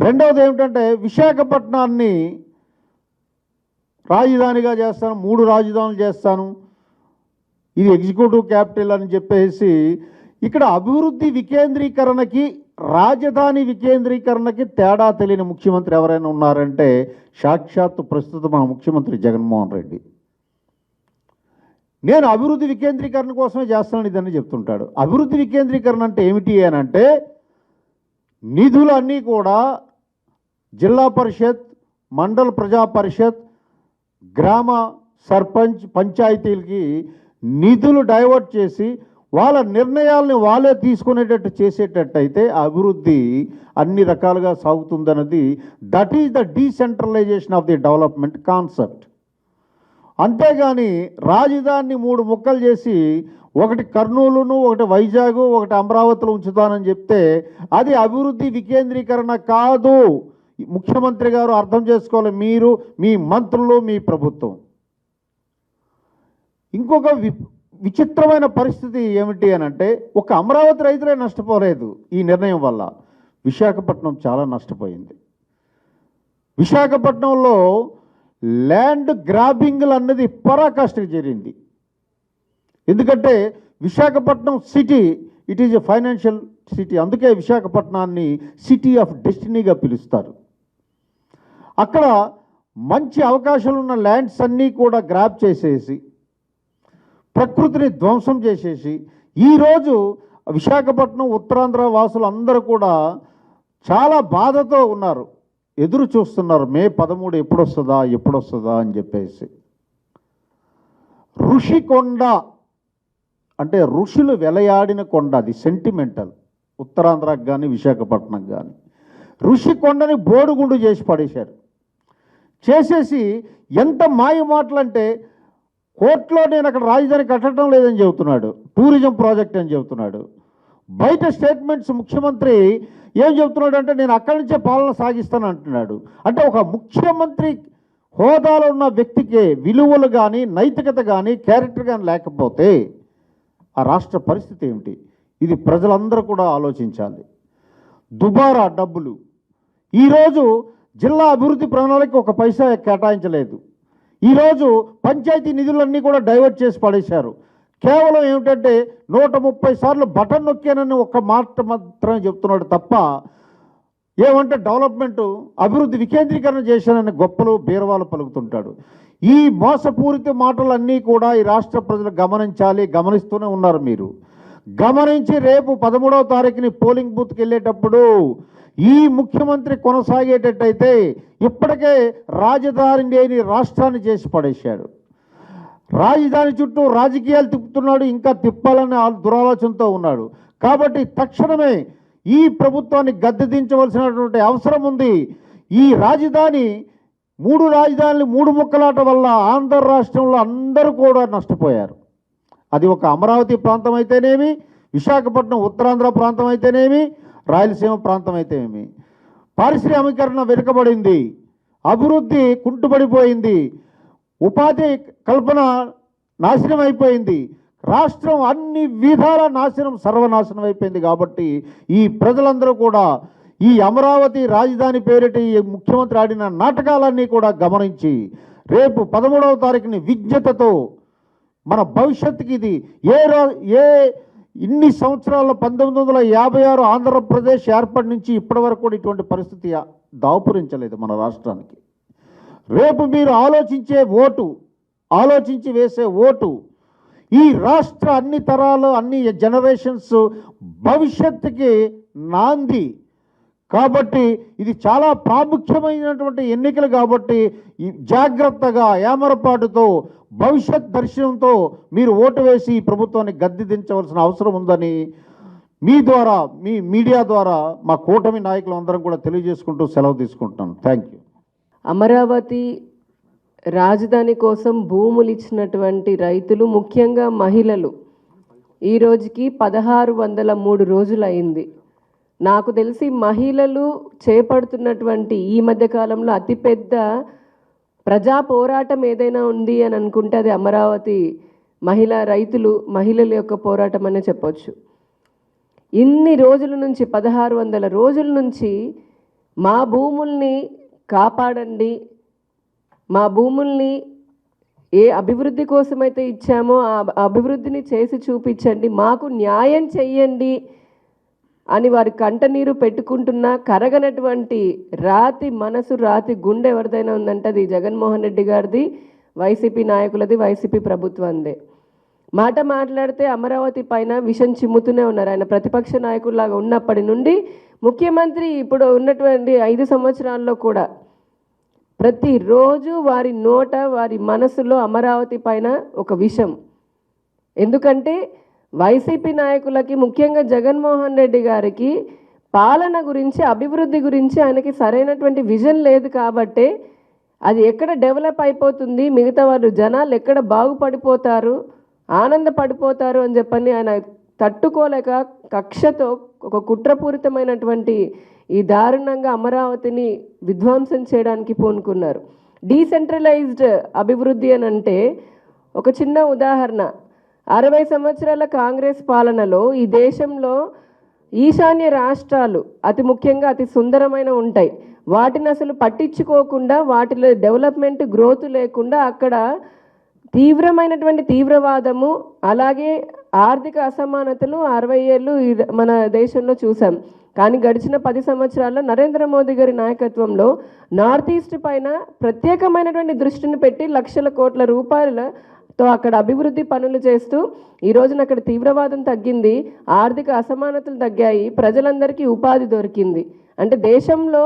రెండవది ఏమిటంటే విశాఖపట్నాన్ని రాజధానిగా చేస్తాను, 3 రాజధానులు చేస్తాను, ఇది ఎగ్జిక్యూటివ్ క్యాపిటల్ అని చెప్పేసి ఇక్కడ అభివృద్ధి వికేంద్రీకరణకి రాజధాని వికేంద్రీకరణకి తేడా తెలియని ముఖ్యమంత్రి ఎవరైనా ఉన్నారంటే సాక్షాత్తు ప్రస్తుతం మన ముఖ్యమంత్రి జగన్మోహన్ రెడ్డి. నేను అభివృద్ధి వికేంద్రీకరణ కోసమే చేస్తానని ఇదని చెప్తుంటాడు. అభివృద్ధి వికేంద్రీకరణ అంటే ఏమిటి అని అంటే నిధులన్నీ కూడా జిల్లా పరిషత్, మండల ప్రజా పరిషత్, గ్రామ సర్పంచ్, పంచాయతీలకి నిధులు డైవర్ట్ చేసి వాళ్ళ నిర్ణయాలని వాళ్ళే తీసుకునేటట్టు చేసేటట్టయితే అభివృద్ధి అన్ని రకాలుగా సాగుతుందన్నది that is the decentralisation of the development concept. అంతేగాని రాజధానిని 3 ముక్కలు చేసి ఒకటి కర్నూలును, ఒకటి వైజాగ్, ఒకటి అమరావతిలో ఉంచుతానని చెప్తే అది అభివృద్ధి వికేంద్రీకరణ కాదు. ముఖ్యమంత్రి గారు అర్థం చేసుకోవాలి, మీరు, మీ మంత్రులు, మీ ప్రభుత్వం. ఇంకొక విచిత్రమైన పరిస్థితి ఏమిటి అని అంటే ఒక అమరావతి రైతులే నష్టపోలేదు ఈ నిర్ణయం వల్ల, విశాఖపట్నం చాలా నష్టపోయింది. విశాఖపట్నంలో ల్యాండ్ గ్రాబింగ్లు అన్నది పరాకాష్ఠకు చేరింది. ఎందుకంటే Visakhapatnam city it is a financial city, అందుకే విశాఖపట్నాన్ని సిటీ ఆఫ్ డెస్టినీగా పిలుస్తారు. అక్కడ మంచి అవకాశాలు ఉన్న ల్యాండ్స్ అన్నీ కూడా గ్రాబ్ చేసేసి ప్రకృతిని ధ్వంసం చేసేసి ఈరోజు విశాఖపట్నం ఉత్తరాంధ్ర వాసులు అందరూ కూడా చాలా బాధతో ఉన్నారు, ఎదురు చూస్తున్నారు మే 13 ఎప్పుడొస్తుందా అని చెప్పేసి. ఋషికొండ అంటే ఋషులు వెలయాడిన కొండ, అది సెంటిమెంటల్. ఉత్తరాంధ్రకు కానీ విశాఖపట్నంకి కానీ ఋషికొండని బోడుగుండు చేసి పడేశారు. చేసేసి ఎంత మాయ మాటలంటే కోర్టులో నేను అక్కడ రాజధాని కట్టడం లేదని చెబుతున్నాడు, టూరిజం ప్రాజెక్ట్ అని చెబుతున్నాడు. బయట స్టేట్మెంట్స్ ముఖ్యమంత్రి ఏం చెబుతున్నాడు అంటే నేను అక్కడి నుంచే పాలన సాగిస్తాను అంటున్నాడు. అంటే ఒక ముఖ్యమంత్రి హోదాలో ఉన్న వ్యక్తికి విలువలు కానీ నైతికత కానీ క్యారెక్టర్ కానీ లేకపోతే ఆ రాష్ట్ర పరిస్థితి ఏమిటి? ఇది ప్రజలందరూ కూడా ఆలోచించాలి. దుబారా డబ్బులు ఈరోజు జిల్లా అభివృద్ధి ప్రణాళిక 1 పైసా కేటాయించలేదు. ఈరోజు పంచాయతీ నిధులన్నీ కూడా డైవర్ట్ చేసి పడేశారు. కేవలం ఏమిటంటే 130 సార్లు బటన్ నొక్కానని ఒక్క మాట మాత్రమే చెప్తున్నాడు తప్ప ఏమంటే డెవలప్మెంట్ అభివృద్ధి వికేంద్రీకరణ చేశానని గొప్పలు బీరవాలు పలుకుతుంటాడు. ఈ మోసపూరిత మాటలన్నీ కూడా ఈ రాష్ట్ర ప్రజలు గమనించాలి, గమనిస్తూనే ఉన్నారు. మీరు గమనించి రేపు 13వ తారీఖుని పోలింగ్ బూత్కి వెళ్ళేటప్పుడు ఈ ముఖ్యమంత్రి కొనసాగేటట్టయితే ఇప్పటికే రాజధాని లేని రాష్ట్రాన్ని చేసి పడేశాడు. రాజధాని చుట్టూ రాజకీయాలు తిప్పుతున్నాడు, ఇంకా తిప్పాలనే దురాలోచనతో ఉన్నాడు. కాబట్టి తక్షణమే ఈ ప్రభుత్వాన్ని గద్దెదించవలసినటువంటి అవసరం ఉంది. ఈ రాజధాని 3 రాజధానులు 3 ముక్కలాట వల్ల ఆంధ్ర రాష్ట్రంలో అందరూ కూడా నష్టపోయారు. అది ఒక అమరావతి ప్రాంతం అయితేనేమి, విశాఖపట్నం ఉత్తరాంధ్ర ప్రాంతం అయితేనేమి, రాయలసీమ ప్రాంతం అయితేనేమి. పారిశ్రామికరణ వెనుకబడింది, అభివృద్ధి కుంటుపడిపోయింది, ఉపాధి కల్పన నాశనం అయిపోయింది, రాష్ట్రం అన్ని విధాల సర్వనాశనం అయిపోయింది. కాబట్టి ఈ ప్రజలందరూ కూడా ఈ అమరావతి రాజధాని పేరిట ఈ ముఖ్యమంత్రి ఆడిన నాటకాలన్నీ కూడా గమనించి రేపు 13వ తారీఖుని విజ్ఞతతో మన భవిష్యత్తుకి ఇది ఇన్ని సంవత్సరాల 1956 ఆంధ్రప్రదేశ్ ఏర్పడి నుంచి ఇప్పటి వరకు కూడా ఇటువంటి పరిస్థితి దాపురించలేదు మన రాష్ట్రానికి. రేపు మీరు ఆలోచించి వేసే ఓటు ఈ రాష్ట్ర అన్ని తరాలు, అన్ని జనరేషన్స్ భవిష్యత్తుకి నాంది. కాబట్టి ఇది చాలా ప్రాముఖ్యమైనటువంటి ఎన్నికలు కాబట్టి ఈ జాగ్రత్తగా ఏమరపాటుతో భవిష్యత్ దర్శనంతో మీరు ఓటు వేసి ఈ ప్రభుత్వాన్ని గద్దె దించవలసిన అవసరం ఉందని మీ ద్వారా, మీ మీడియా ద్వారా మా కూటమి నాయకులు అందరం కూడా తెలియజేసుకుంటూ సెలవు తీసుకుంటున్నాను. Thank you. అమరావతి రాజధాని కోసం భూములు ఇచ్చినటువంటి రైతులు, ముఖ్యంగా మహిళలు, ఈ రోజుకి 1603 రోజులు అయింది. నాకు తెలిసి మహిళలు చేపడుతున్నటువంటి ఈ మధ్యకాలంలో అతిపెద్ద ప్రజా పోరాటం ఏదైనా ఉంది అని అనుకుంటే అది అమరావతి మహిళల యొక్క పోరాటం అనే చెప్పొచ్చు. ఇన్ని రోజుల నుంచి 1600 రోజుల నుంచి మా భూముల్ని కాపాడండి, మా భూముల్ని ఏ అభివృద్ధి కోసమైతే ఇచ్చామో ఆ అభివృద్ధిని చేసి చూపించండి, మాకు న్యాయం చెయ్యండి అని వారి కంటనీరు పెట్టుకుంటున్న కరగనటువంటి రాతి మనసు, రాతి గుండె ఎవరిదైనా ఉందంటే అది జగన్మోహన్ రెడ్డి గారిది, వైసీపీ నాయకులది, వైసీపీ ప్రభుత్వందే. మాట మాట్లాడితే అమరావతి పైన విషం చిమ్ముతూనే ఉన్నారు. ఆయన ప్రతిపక్ష నాయకుల్లాగా ఉన్నప్పటి నుండి ముఖ్యమంత్రి ఇప్పుడు ఉన్నటువంటి 5 సంవత్సరాల్లో కూడా ప్రతిరోజు వారి నోట, వారి మనసులో అమరావతి పైన ఒక విషం. ఎందుకంటే వైసీపీ నాయకులకి, ముఖ్యంగా జగన్మోహన్ రెడ్డి గారికి పాలన గురించి, అభివృద్ధి గురించి ఆయనకి సరైనటువంటి విజన్ లేదు కాబట్టే అది ఎక్కడ డెవలప్ అయిపోతుంది, మిగతా వాళ్ళు జనాలు ఎక్కడ బాగుపడిపోతారు, ఆనందపడిపోతారు అని చెప్పని ఆయన తట్టుకోలేక కక్షతో ఒక కుట్రపూరితమైనటువంటి ఈ దారుణంగా అమరావతిని విధ్వంసం చేయడానికి పూనుకున్నారు. డీసెంట్రలైజ్డ్ అభివృద్ధి అని అంటే ఒక చిన్న ఉదాహరణ, 60 సంవత్సరాల కాంగ్రెస్ పాలనలో ఈ దేశంలో ఈశాన్య రాష్ట్రాలు అతి ముఖ్యంగా అతి సుందరమైన ఉంటాయి. వాటిని అసలు పట్టించుకోకుండా, వాటిలో డెవలప్మెంట్ గ్రోత్ లేకుండా అక్కడ తీవ్రమైనటువంటి తీవ్రవాదము, అలాగే ఆర్థిక అసమానతలు 60 ఏళ్ళు మన దేశంలో చూసాం. కానీ గడిచిన 10 సంవత్సరాల్లో నరేంద్ర మోదీ గారి నాయకత్వంలో నార్త్ ఈస్ట్ పైన ప్రత్యేకమైనటువంటి దృష్టిని పెట్టి లక్షల కోట్ల రూపాయలతో అక్కడ అభివృద్ధి పనులు చేస్తూ ఈ రోజున అక్కడ తీవ్రవాదం తగ్గింది, ఆర్థిక అసమానతలు తగ్గాయి, ప్రజలందరికీ ఉపాధి దొరికింది. అంటే దేశంలో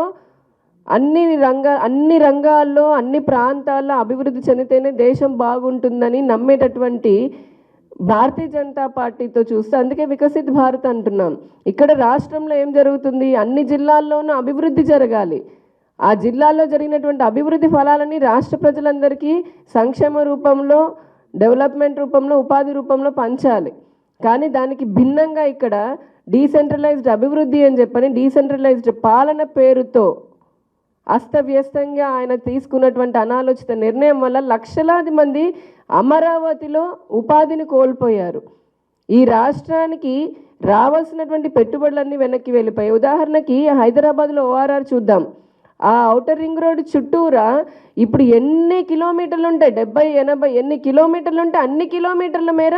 అన్ని రంగాల్లో, అన్ని ప్రాంతాల్లో అభివృద్ధి చెందితేనే దేశం బాగుంటుందని నమ్మేటటువంటి భారతీయ జనతా పార్టీతో చూస్తే అందుకే వికసిత్ భారత్ అంటున్నాం. ఇక్కడ రాష్ట్రంలో ఏం జరుగుతుంది, అన్ని జిల్లాల్లోనూ అభివృద్ధి జరగాలి. ఆ జిల్లాల్లో జరిగినటువంటి అభివృద్ధి ఫలాలని రాష్ట్ర ప్రజలందరికీ సంక్షేమ రూపంలో, డెవలప్మెంట్ రూపంలో, ఉపాధి రూపంలో పంచాలి. కానీ దానికి భిన్నంగా ఇక్కడ డీసెంట్రలైజ్డ్ అభివృద్ధి అని చెప్పని డీసెంట్రలైజ్డ్ పాలన పేరుతో అస్తవ్యస్తంగా ఆయన తీసుకున్నటువంటి అనాలోచిత నిర్ణయం వల్ల లక్షలాది మంది అమరావతిలో ఉపాధిని కోల్పోయారు. ఈ రాష్ట్రానికి రావాల్సినటువంటి పెట్టుబడులన్నీ వెనక్కి వెళ్ళిపోయాయి. ఉదాహరణకి హైదరాబాద్లో ORR చూద్దాం. ఆ ఔటర్ రింగ్ రోడ్ చుట్టూరా ఇప్పుడు ఎన్ని కిలోమీటర్లు ఉంటాయి, 70, 80 ఎన్ని కిలోమీటర్లు ఉంటే అన్ని కిలోమీటర్ల మేర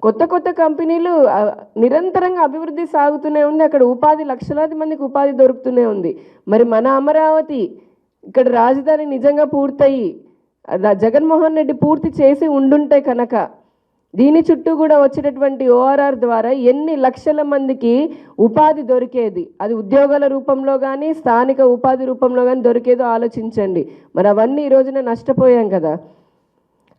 కొత్త కొత్త కంపెనీలు నిరంతరంగా అభివృద్ధి సాగుతూనే ఉంది. అక్కడ ఉపాధి, లక్షలాది మందికి ఉపాధి దొరుకుతూనే ఉంది. మరి మన అమరావతి ఇక్కడ రాజధాని నిజంగా పూర్తయి జగన్మోహన్ రెడ్డి పూర్తి చేసి ఉండుంటే కనుక దీని చుట్టూ కూడా వచ్చేటటువంటి ORR ద్వారా ఎన్ని లక్షల మందికి ఉపాధి దొరికేది, అది ఉద్యోగాల రూపంలో కానీ స్థానిక ఉపాధి రూపంలో కానీ దొరికేదో ఆలోచించండి. మరి అవన్నీ ఈ రోజున నష్టపోయాం కదా.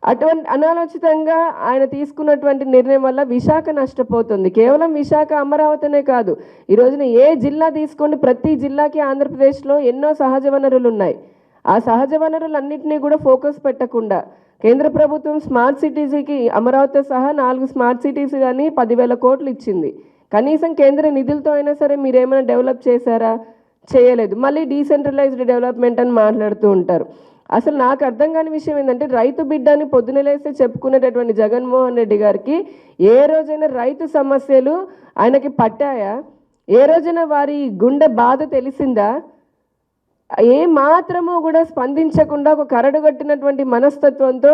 అటువంటి అనాలోచితంగా ఆయన తీసుకున్నటువంటి నిర్ణయం వల్ల విశాఖ నష్టపోతుంది. కేవలం విశాఖ, అమరావతినే కాదు, ఈ రోజున ఏ జిల్లా తీసుకోండి, ప్రతి జిల్లాకి ఆంధ్రప్రదేశ్లో ఎన్నో సహజ వనరులు ఉన్నాయి. ఆ సహజ వనరులన్నింటినీ కూడా ఫోకస్ పెట్టకుండా కేంద్ర ప్రభుత్వం స్మార్ట్ సిటీస్కి అమరావతి సహా 4 స్మార్ట్ సిటీస్ కానీ 10,000 కోట్లు ఇచ్చింది. కనీసం కేంద్ర నిధులతో అయినా సరే మీరేమైనా డెవలప్ చేశారా? చేయలేదు. మళ్ళీ డీసెంట్రలైజ్డ్ డెవలప్మెంట్ అని మాట్లాడుతూ ఉంటారు. అసలు నాకు అర్థం కాని విషయం ఏంటంటే, రైతు బిడ్డని పొద్దున లేస్తే చెప్పుకునేటటువంటి జగన్మోహన్ రెడ్డి గారికి ఏ రోజైనా రైతు సమస్యలు ఆయనకి పట్టాయా? ఏ రోజైనా వారి గుండె బాధ తెలిసిందా? ఏ మాత్రము కూడా స్పందించకుండా ఒక కరడుగట్టినటువంటి మనస్తత్వంతో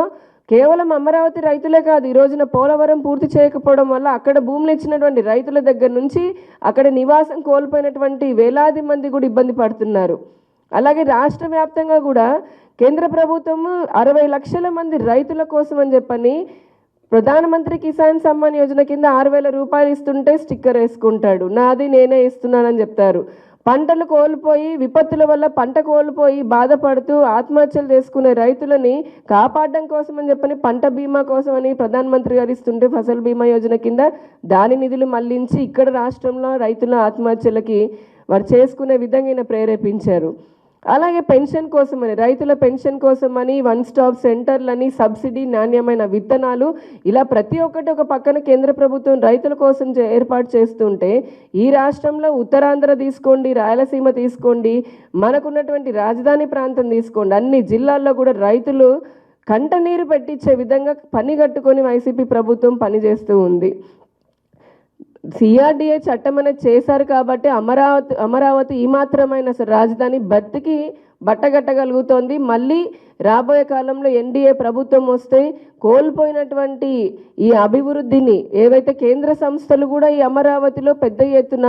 కేవలం అమరావతి రైతులే కాదు, ఈ రోజున పోలవరం పూర్తి చేయకపోవడం వల్ల అక్కడ భూములు ఇచ్చినటువంటి రైతుల దగ్గర నుంచి అక్కడ నివాసం కోల్పోయినటువంటి వేలాది మంది కూడా ఇబ్బంది పడుతున్నారు. అలాగే రాష్ట్ర వ్యాప్తంగా కూడా కేంద్ర ప్రభుత్వము 60 లక్షల మంది రైతుల కోసం అని చెప్పని ప్రధానమంత్రి కిసాన్ సమ్మాన్ యోజన కింద 6,000 రూపాయలు ఇస్తుంటే స్టిక్కర్ వేసుకుంటాడు, నాది నేనే ఇస్తున్నానని చెప్తారు. పంటలు కోల్పోయి విపత్తుల వల్ల పంట కోల్పోయి బాధపడుతూ ఆత్మహత్యలు చేసుకునే రైతులని కాపాడడం కోసం అని చెప్పని పంట బీమా కోసం అని ప్రధానమంత్రి గారు ఇస్తుంటే ఫసల్ బీమా యోజన కింద దాని నిధులు మళ్లించి ఇక్కడ రాష్ట్రంలో రైతుల ఆత్మహత్యలకి వారు చేసుకునే విధంగా ఈయన ప్రేరేపించారు. అలాగే పెన్షన్ కోసమని రైతుల పెన్షన్ కోసమని 1 స్టాప్ సెంటర్లని సబ్సిడీ నాణ్యమైన విత్తనాలు ఇలా ప్రతి ఒక్కటి ఒక పక్కన కేంద్ర ప్రభుత్వం రైతుల కోసం ఏర్పాటు చేస్తుంటే ఈ రాష్ట్రంలో ఉత్తరాంధ్ర తీసుకోండి, రాయలసీమ తీసుకోండి, మనకున్నటువంటి రాజధాని ప్రాంతం తీసుకోండి, అన్ని జిల్లాల్లో కూడా రైతులు కంట నీరు పెట్టించే విధంగా పని కట్టుకొని వైసీపీ ప్రభుత్వం పనిచేస్తూ ఉంది. సిఆర్డిఏ చట్టం అనేది చేశారు కాబట్టి అమరావతి ఈ మాత్రమైన రాజధాని బట్టగట్టగలుగుతోంది. మళ్ళీ రాబోయే కాలంలో ఎన్డీఏ ప్రభుత్వం వస్తే కోల్పోయినటువంటి ఈ అభివృద్ధిని ఏవైతే కేంద్ర సంస్థలు కూడా ఈ అమరావతిలో పెద్ద ఎత్తున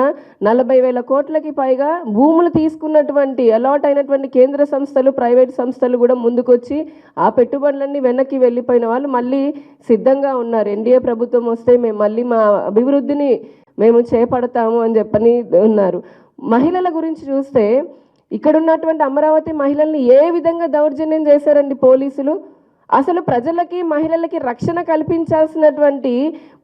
40,000 కోట్లకి పైగా భూములు తీసుకున్నటువంటి అలాట్ అయినటువంటి కేంద్ర సంస్థలు, ప్రైవేట్ సంస్థలు కూడా ముందుకొచ్చి ఆ పెట్టుబడులన్నీ వెనక్కి వెళ్ళిపోయిన వాళ్ళు మళ్ళీ సిద్ధంగా ఉన్నారు. ఎన్డీఏ ప్రభుత్వం వస్తే మేము మళ్ళీ మా అభివృద్ధిని మేము చేపడతాము అని చెప్పని ఉన్నారు. మహిళల గురించి చూస్తే ఇక్కడ ఉన్నటువంటి అమరావతి మహిళల్ని ఏ విధంగా దౌర్జన్యం చేశారండి పోలీసులు. అసలు ప్రజలకి మహిళలకి రక్షణ కల్పించాల్సినటువంటి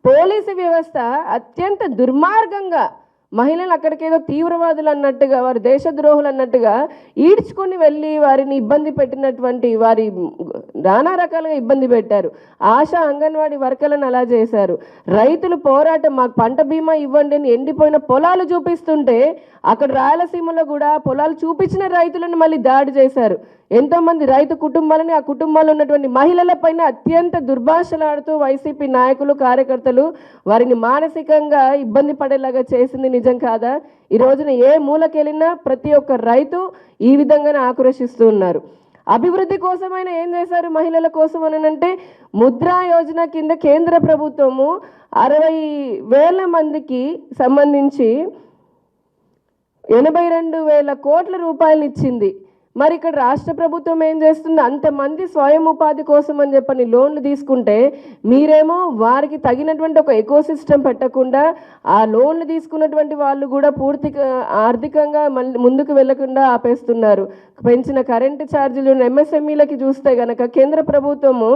పోలీసు వ్యవస్థ అత్యంత దుర్మార్గంగా మహిళలు అక్కడికేదో తీవ్రవాదులు అన్నట్టుగా, వారు దేశద్రోహులు అన్నట్టుగా ఈడ్చుకొని వెళ్ళి వారిని ఇబ్బంది పెట్టినటువంటి వారి నానా రకాలుగా ఇబ్బంది పెట్టారు. ఆశా అంగన్వాడీ వర్కర్లను అలా చేశారు. రైతులు పోరాటం మాకు పంట బీమా ఇవ్వండి అని ఎండిపోయిన పొలాలు చూపిస్తుంటే అక్కడ రాయలసీమలో కూడా పొలాలు చూపించిన రైతులను మళ్ళీ దాడి చేశారు. ఎంతోమంది రైతు కుటుంబాలని, ఆ కుటుంబాల్లో ఉన్నటువంటి మహిళలపైన అత్యంత దుర్భాషలాడుతూ వైసీపీ నాయకులు, కార్యకర్తలు వారిని మానసికంగా ఇబ్బంది పడేలాగా చేసింది నిజం కాదా? ఈ రోజున ఏ మూలకెళ్ళినా ప్రతి ఒక్క రైతు ఈ విధంగానే ఆక్రోశిస్తూ ఉన్నారు. అభివృద్ధి కోసమైనా ఏం చేశారు మహిళల కోసం అని అంటే, ముద్రా యోజన కింద కేంద్ర ప్రభుత్వము 60,000 మందికి సంబంధించి 82,000 కోట్ల రూపాయలు ఇచ్చింది. మరి ఇక్కడ రాష్ట్ర ప్రభుత్వం ఏం చేస్తుంది? అంతమంది స్వయం ఉపాధి కోసం అని చెప్పని లోన్లు తీసుకుంటే మీరేమో వారికి తగినటువంటి ఒక ఎకో సిస్టమ్ పెట్టకుండా ఆ లోన్లు తీసుకున్నటువంటి వాళ్ళు కూడా పూర్తిగా ఆర్థికంగా ముందుకు వెళ్లకుండా ఆపేస్తున్నారు. పెంచిన కరెంటు ఛార్జీలు ఎంఎస్ఎంఈలకి చూస్తే గనక కేంద్ర ప్రభుత్వము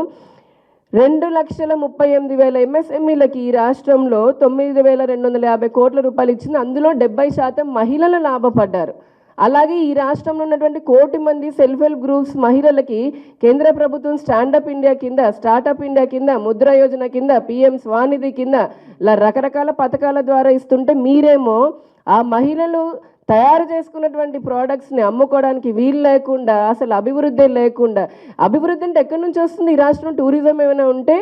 2,38,000 ఎంఎస్ఎంఈలకి ఈ రాష్ట్రంలో 9,250 కోట్ల రూపాయలు ఇచ్చింది. అందులో 70% మహిళలు లాభపడ్డారు. అలాగే ఈ రాష్ట్రంలో ఉన్నటువంటి 1 కోటి మంది సెల్ఫ్ హెల్ప్ గ్రూప్స్ మహిళలకి కేంద్ర ప్రభుత్వం స్టాండప్ ఇండియా కింద, స్టార్టప్ ఇండియా కింద, ముద్రా యోజన కింద, పిఎం స్వానిధి కింద ఇలా రకరకాల పథకాల ద్వారా ఇస్తుంటే మీరేమో ఆ మహిళలు తయారు చేసుకున్నటువంటి ప్రోడక్ట్స్ని అమ్ముకోవడానికి వీలు లేకుండా, అసలు అభివృద్ధి లేకుండా, అభివృద్ధి అంటే ఎక్కడి నుంచి వస్తుంది? ఈ రాష్ట్రం టూరిజం ఏమైనా ఉంటే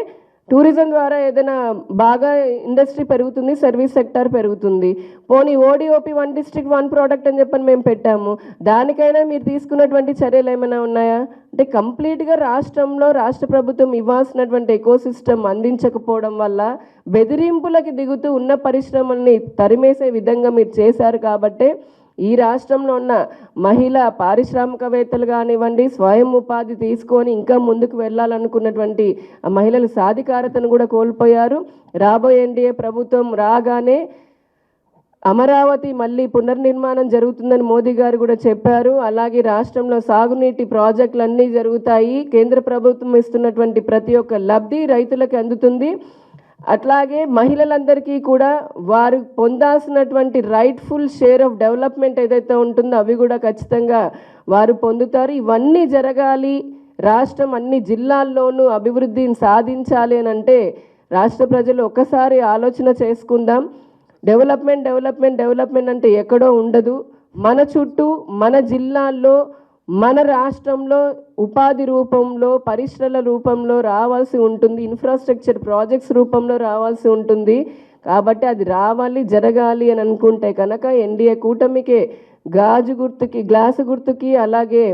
టూరిజం ద్వారా ఏదైనా బాగా ఇండస్ట్రీ పెరుగుతుంది, సర్వీస్ సెక్టర్ పెరుగుతుంది. పోనీ ఓడిఓపి 1 డిస్ట్రిక్ట్ 1 ప్రోడక్ట్ అని చెప్పని మేము పెట్టాము, దానికైనా మీరు తీసుకున్నటువంటి చర్యలు ఏమైనా ఉన్నాయా? అంటే కంప్లీట్గా రాష్ట్రంలో రాష్ట్ర ప్రభుత్వం ఇవ్వాల్సినటువంటి ఎకో సిస్టమ్ అందించకపోవడం వల్ల బెదిరింపులకి దిగుతూ ఉన్న పరిశ్రమల్ని తరిమేసే విధంగా మీరు చేశారు. కాబట్టే ఈ రాష్ట్రంలో ఉన్న మహిళా పారిశ్రామికవేత్తలు కానివ్వండి, స్వయం ఉపాధి తీసుకొని ఇంకా ముందుకు వెళ్ళాలనుకున్నటువంటి మహిళల సాధికారతను కూడా కోల్పోయారు. రాబోయే ఎన్డీఏ ప్రభుత్వం రాగానే అమరావతి మళ్ళీ పునర్నిర్మాణం జరుగుతుందని మోదీ గారు కూడా చెప్పారు. అలాగే రాష్ట్రంలో సాగునీటి ప్రాజెక్టులన్నీ జరుగుతాయి. కేంద్ర ప్రభుత్వం ఇస్తున్నటువంటి ప్రతి ఒక్క లబ్ధి రైతులకు అందుతుంది. అట్లాగే మహిళలందరికీ కూడా వారు పొందాల్సినటువంటి రైట్ఫుల్ షేర్ ఆఫ్ డెవలప్మెంట్ ఏదైతే ఉంటుందో అవి కూడా ఖచ్చితంగా వారు పొందుతారు. ఇవన్నీ జరగాలి, రాష్ట్రం అన్ని జిల్లాల్లోనూ అభివృద్ధిని సాధించాలి అని అంటే రాష్ట్ర ప్రజలు ఒక్కసారి ఆలోచన చేసుకుందాం. డెవలప్మెంట్ అంటే ఎక్కడో ఉండదు. మన చుట్టూ, మన జిల్లాల్లో, మన రాష్ట్రంలో ఉపాధి రూపంలో, పరిశ్రమల రూపంలో రావాల్సి ఉంటుంది, ఇన్ఫ్రాస్ట్రక్చర్ ప్రాజెక్ట్స్ రూపంలో రావాల్సి ఉంటుంది. కాబట్టి అది రావాలి, జరగాలి అని అనుకుంటే కనుక ఎన్డీఏ కూటమికే గ్లాసు గుర్తుకి, అలాగే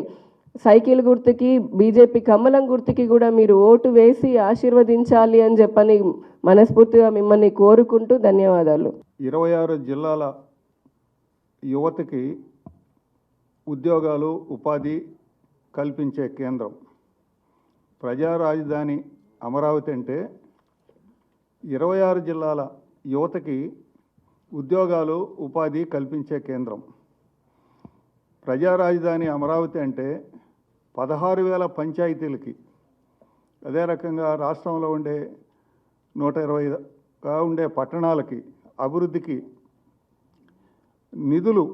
సైకిల్ గుర్తుకి, బీజేపీ కమలం గుర్తుకి కూడా మీరు ఓటు వేసి ఆశీర్వదించాలి అని చెప్పని మనస్ఫూర్తిగా మిమ్మల్ని కోరుకుంటూ ధన్యవాదాలు. 26 జిల్లాల యువతకి ఉద్యోగాలు, ఉపాధి కల్పించే కేంద్రం ప్రజా రాజధాని అమరావతి అంటే 26 జిల్లాల యువతకి ఉద్యోగాలు, ఉపాధి కల్పించే కేంద్రం. ప్రజా రాజధాని అమరావతి అంటే 16,000 పంచాయతీలకి, అదే రకంగా రాష్ట్రంలో ఉండే 120గా ఉండే పట్టణాలకి అభివృద్ధికి నిధులు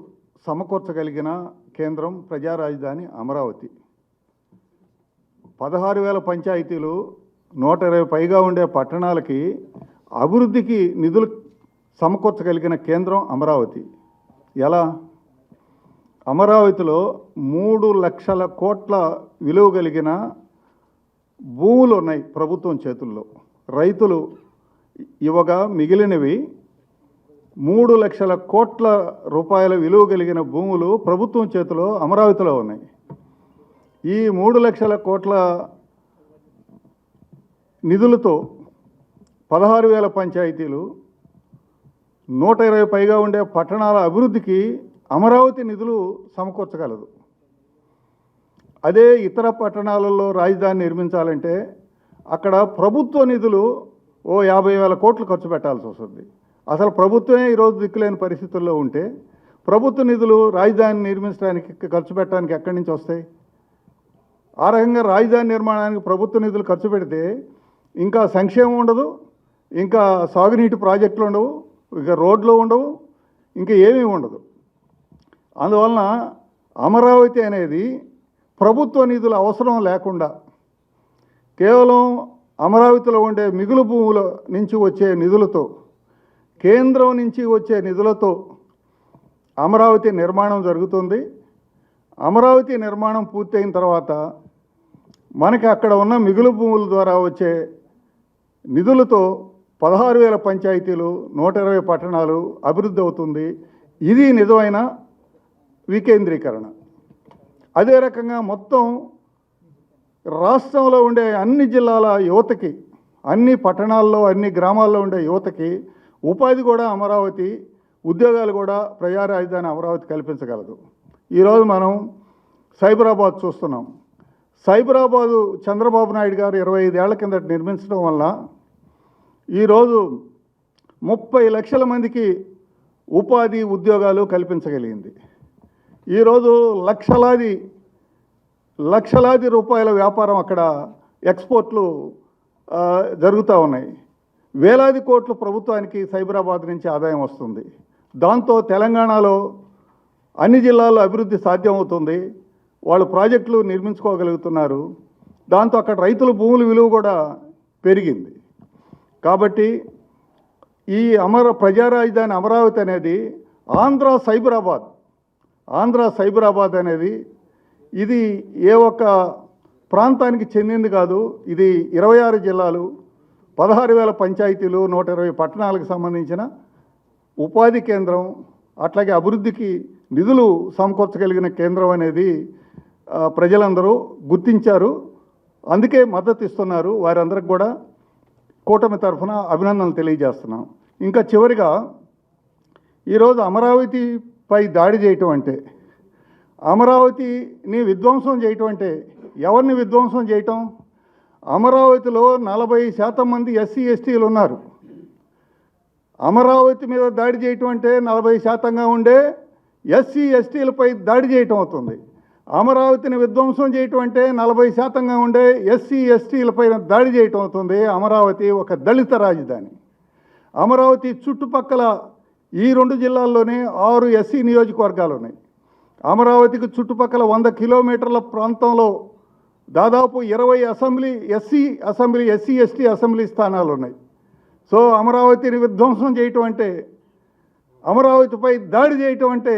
సమకూర్చగలిగిన కేంద్రం ప్రజా రాజధాని అమరావతి. 16,000 పంచాయతీలు, 120 పైగా ఉండే పట్టణాలకి అభివృద్ధికి నిధులు సమకూర్చగలిగిన కేంద్రం అమరావతి. ఎలా? అమరావతిలో 3 లక్షల కోట్ల విలువ కలిగిన భూములు ఉన్నాయి ప్రభుత్వం చేతుల్లో. రైతులు ఇవ్వగా మిగిలినవి 3 లక్షల కోట్ల రూపాయల విలువ కలిగిన భూములు ప్రభుత్వం చేతిలో అమరావతిలో ఉన్నాయి. ఈ 3 లక్షల కోట్ల నిధులతో 16,000 పంచాయతీలు, 120 పైగా ఉండే పట్టణాల అభివృద్ధికి అమరావతి నిధులు సమకూర్చగలదు. అదే ఇతర పట్టణాలలో రాజధాని నిర్మించాలంటే అక్కడ ప్రభుత్వ నిధులు 50,000 కోట్లు ఖర్చు పెట్టాల్సి వస్తుంది. అసలు ప్రభుత్వమే ఈరోజు దిక్కులేని పరిస్థితుల్లో ఉంటే ప్రభుత్వ నిధులు రాజధాని నిర్మించడానికి ఖర్చు పెట్టడానికి ఎక్కడి నుంచి వస్తాయి? ఆ రకంగా రాజధాని నిర్మాణానికి ప్రభుత్వ నిధులు ఖర్చు పెడితే ఇంకా సంక్షేమం ఉండదు, ఇంకా సాగునీటి ప్రాజెక్టులు ఉండవు, ఇంకా రోడ్లు ఉండవు, ఇంకా ఏమీ ఉండదు. అందువలన అమరావతి అనేది ప్రభుత్వ నిధుల అవసరం లేకుండా కేవలం అమరావతిలో ఉండే మిగులు భూముల నుంచి వచ్చే నిధులతో, కేంద్రం నుంచి వచ్చే నిధులతో అమరావతి నిర్మాణం జరుగుతుంది. అమరావతి నిర్మాణం పూర్తయిన తర్వాత మనకి అక్కడ ఉన్న మిగులు భూముల ద్వారా వచ్చే నిధులతో 16,000 పంచాయతీలు, 120 పట్టణాలు అభివృద్ధి అవుతుంది. ఇది నిజమైన వికేంద్రీకరణ. అదే రకంగా మొత్తం రాష్ట్రంలో ఉండే అన్ని జిల్లాల యువతకి, అన్ని పట్టణాల్లో, అన్ని గ్రామాల్లో ఉండే యువతకి ఉపాధి కూడా అమరావతి, ఉద్యోగాలు కూడా ప్రజా రాజధాని అమరావతి కల్పించగలదు. ఈరోజు మనం సైబరాబాద్ చూస్తున్నాం. సైబరాబాదు చంద్రబాబు నాయుడు గారు 25 ఏళ్ల కిందట నిర్మించడం వల్ల ఈరోజు 30 లక్షల మందికి ఉపాధి, ఉద్యోగాలు కల్పించగలిగింది. ఈరోజు లక్షలాది రూపాయల వ్యాపారం అక్కడ, ఎక్స్పోర్ట్లు జరుగుతూ ఉన్నాయి. వేలాది కోట్లు ప్రభుత్వానికి సైబరాబాద్ నుంచి ఆదాయం వస్తుంది. దాంతో తెలంగాణలో అన్ని జిల్లాల్లో అభివృద్ధి సాధ్యమవుతుంది. వాళ్ళు ప్రాజెక్టులు నిర్మించుకోగలుగుతున్నారు. దాంతో అక్కడ రైతుల భూముల విలువ కూడా పెరిగింది. కాబట్టి ఈ ప్రజా రాజధాని అమరావతి అనేది ఆంధ్ర సైబరాబాద్ అనేది ఇది ఏ ఒక్క ప్రాంతానికి చెందింది కాదు. ఇది 26 జిల్లాలు, 16,000 పంచాయతీలు, 120 పట్టణాలకు సంబంధించిన ఉపాధి కేంద్రం, అట్లాగే అభివృద్ధికి నిధులు సమకూర్చగలిగిన కేంద్రం అనేది ప్రజలందరూ గుర్తించారు. అందుకే మద్దతు ఇస్తున్నారు. వారందరికి కూడా కూటమి తరఫున అభినందనలు తెలియజేస్తున్నాం. ఇంకా చివరిగా ఈరోజు అమరావతిపై దాడి చేయటం అంటే, అమరావతిని విధ్వంసం చేయటం అంటే ఎవరిని విధ్వంసం చేయటం? అమరావతిలో 40% మంది ఎస్సీ ఎస్టీలు ఉన్నారు. అమరావతి మీద దాడి చేయటం అంటే 40%గా ఉండే ఎస్సీ ఎస్టీలపై దాడి చేయటం అవుతుంది. అమరావతిని విధ్వంసం చేయటం అంటే 40%గా ఉండే ఎస్సీ ఎస్టీలపై దాడి చేయటం అవుతుంది. అమరావతి ఒక దళిత రాజధాని. అమరావతి చుట్టుపక్కల ఈ 2 జిల్లాల్లోనే 6 ఎస్సీ నియోజకవర్గాలు ఉన్నాయి. అమరావతికి చుట్టుపక్కల 100 కిలోమీటర్ల ప్రాంతంలో దాదాపు 20 ఎస్సీ ఎస్టీ అసెంబ్లీ స్థానాలు ఉన్నాయి. సో అమరావతిని విధ్వంసం చేయటం అంటే, అమరావతిపై దాడి చేయటం అంటే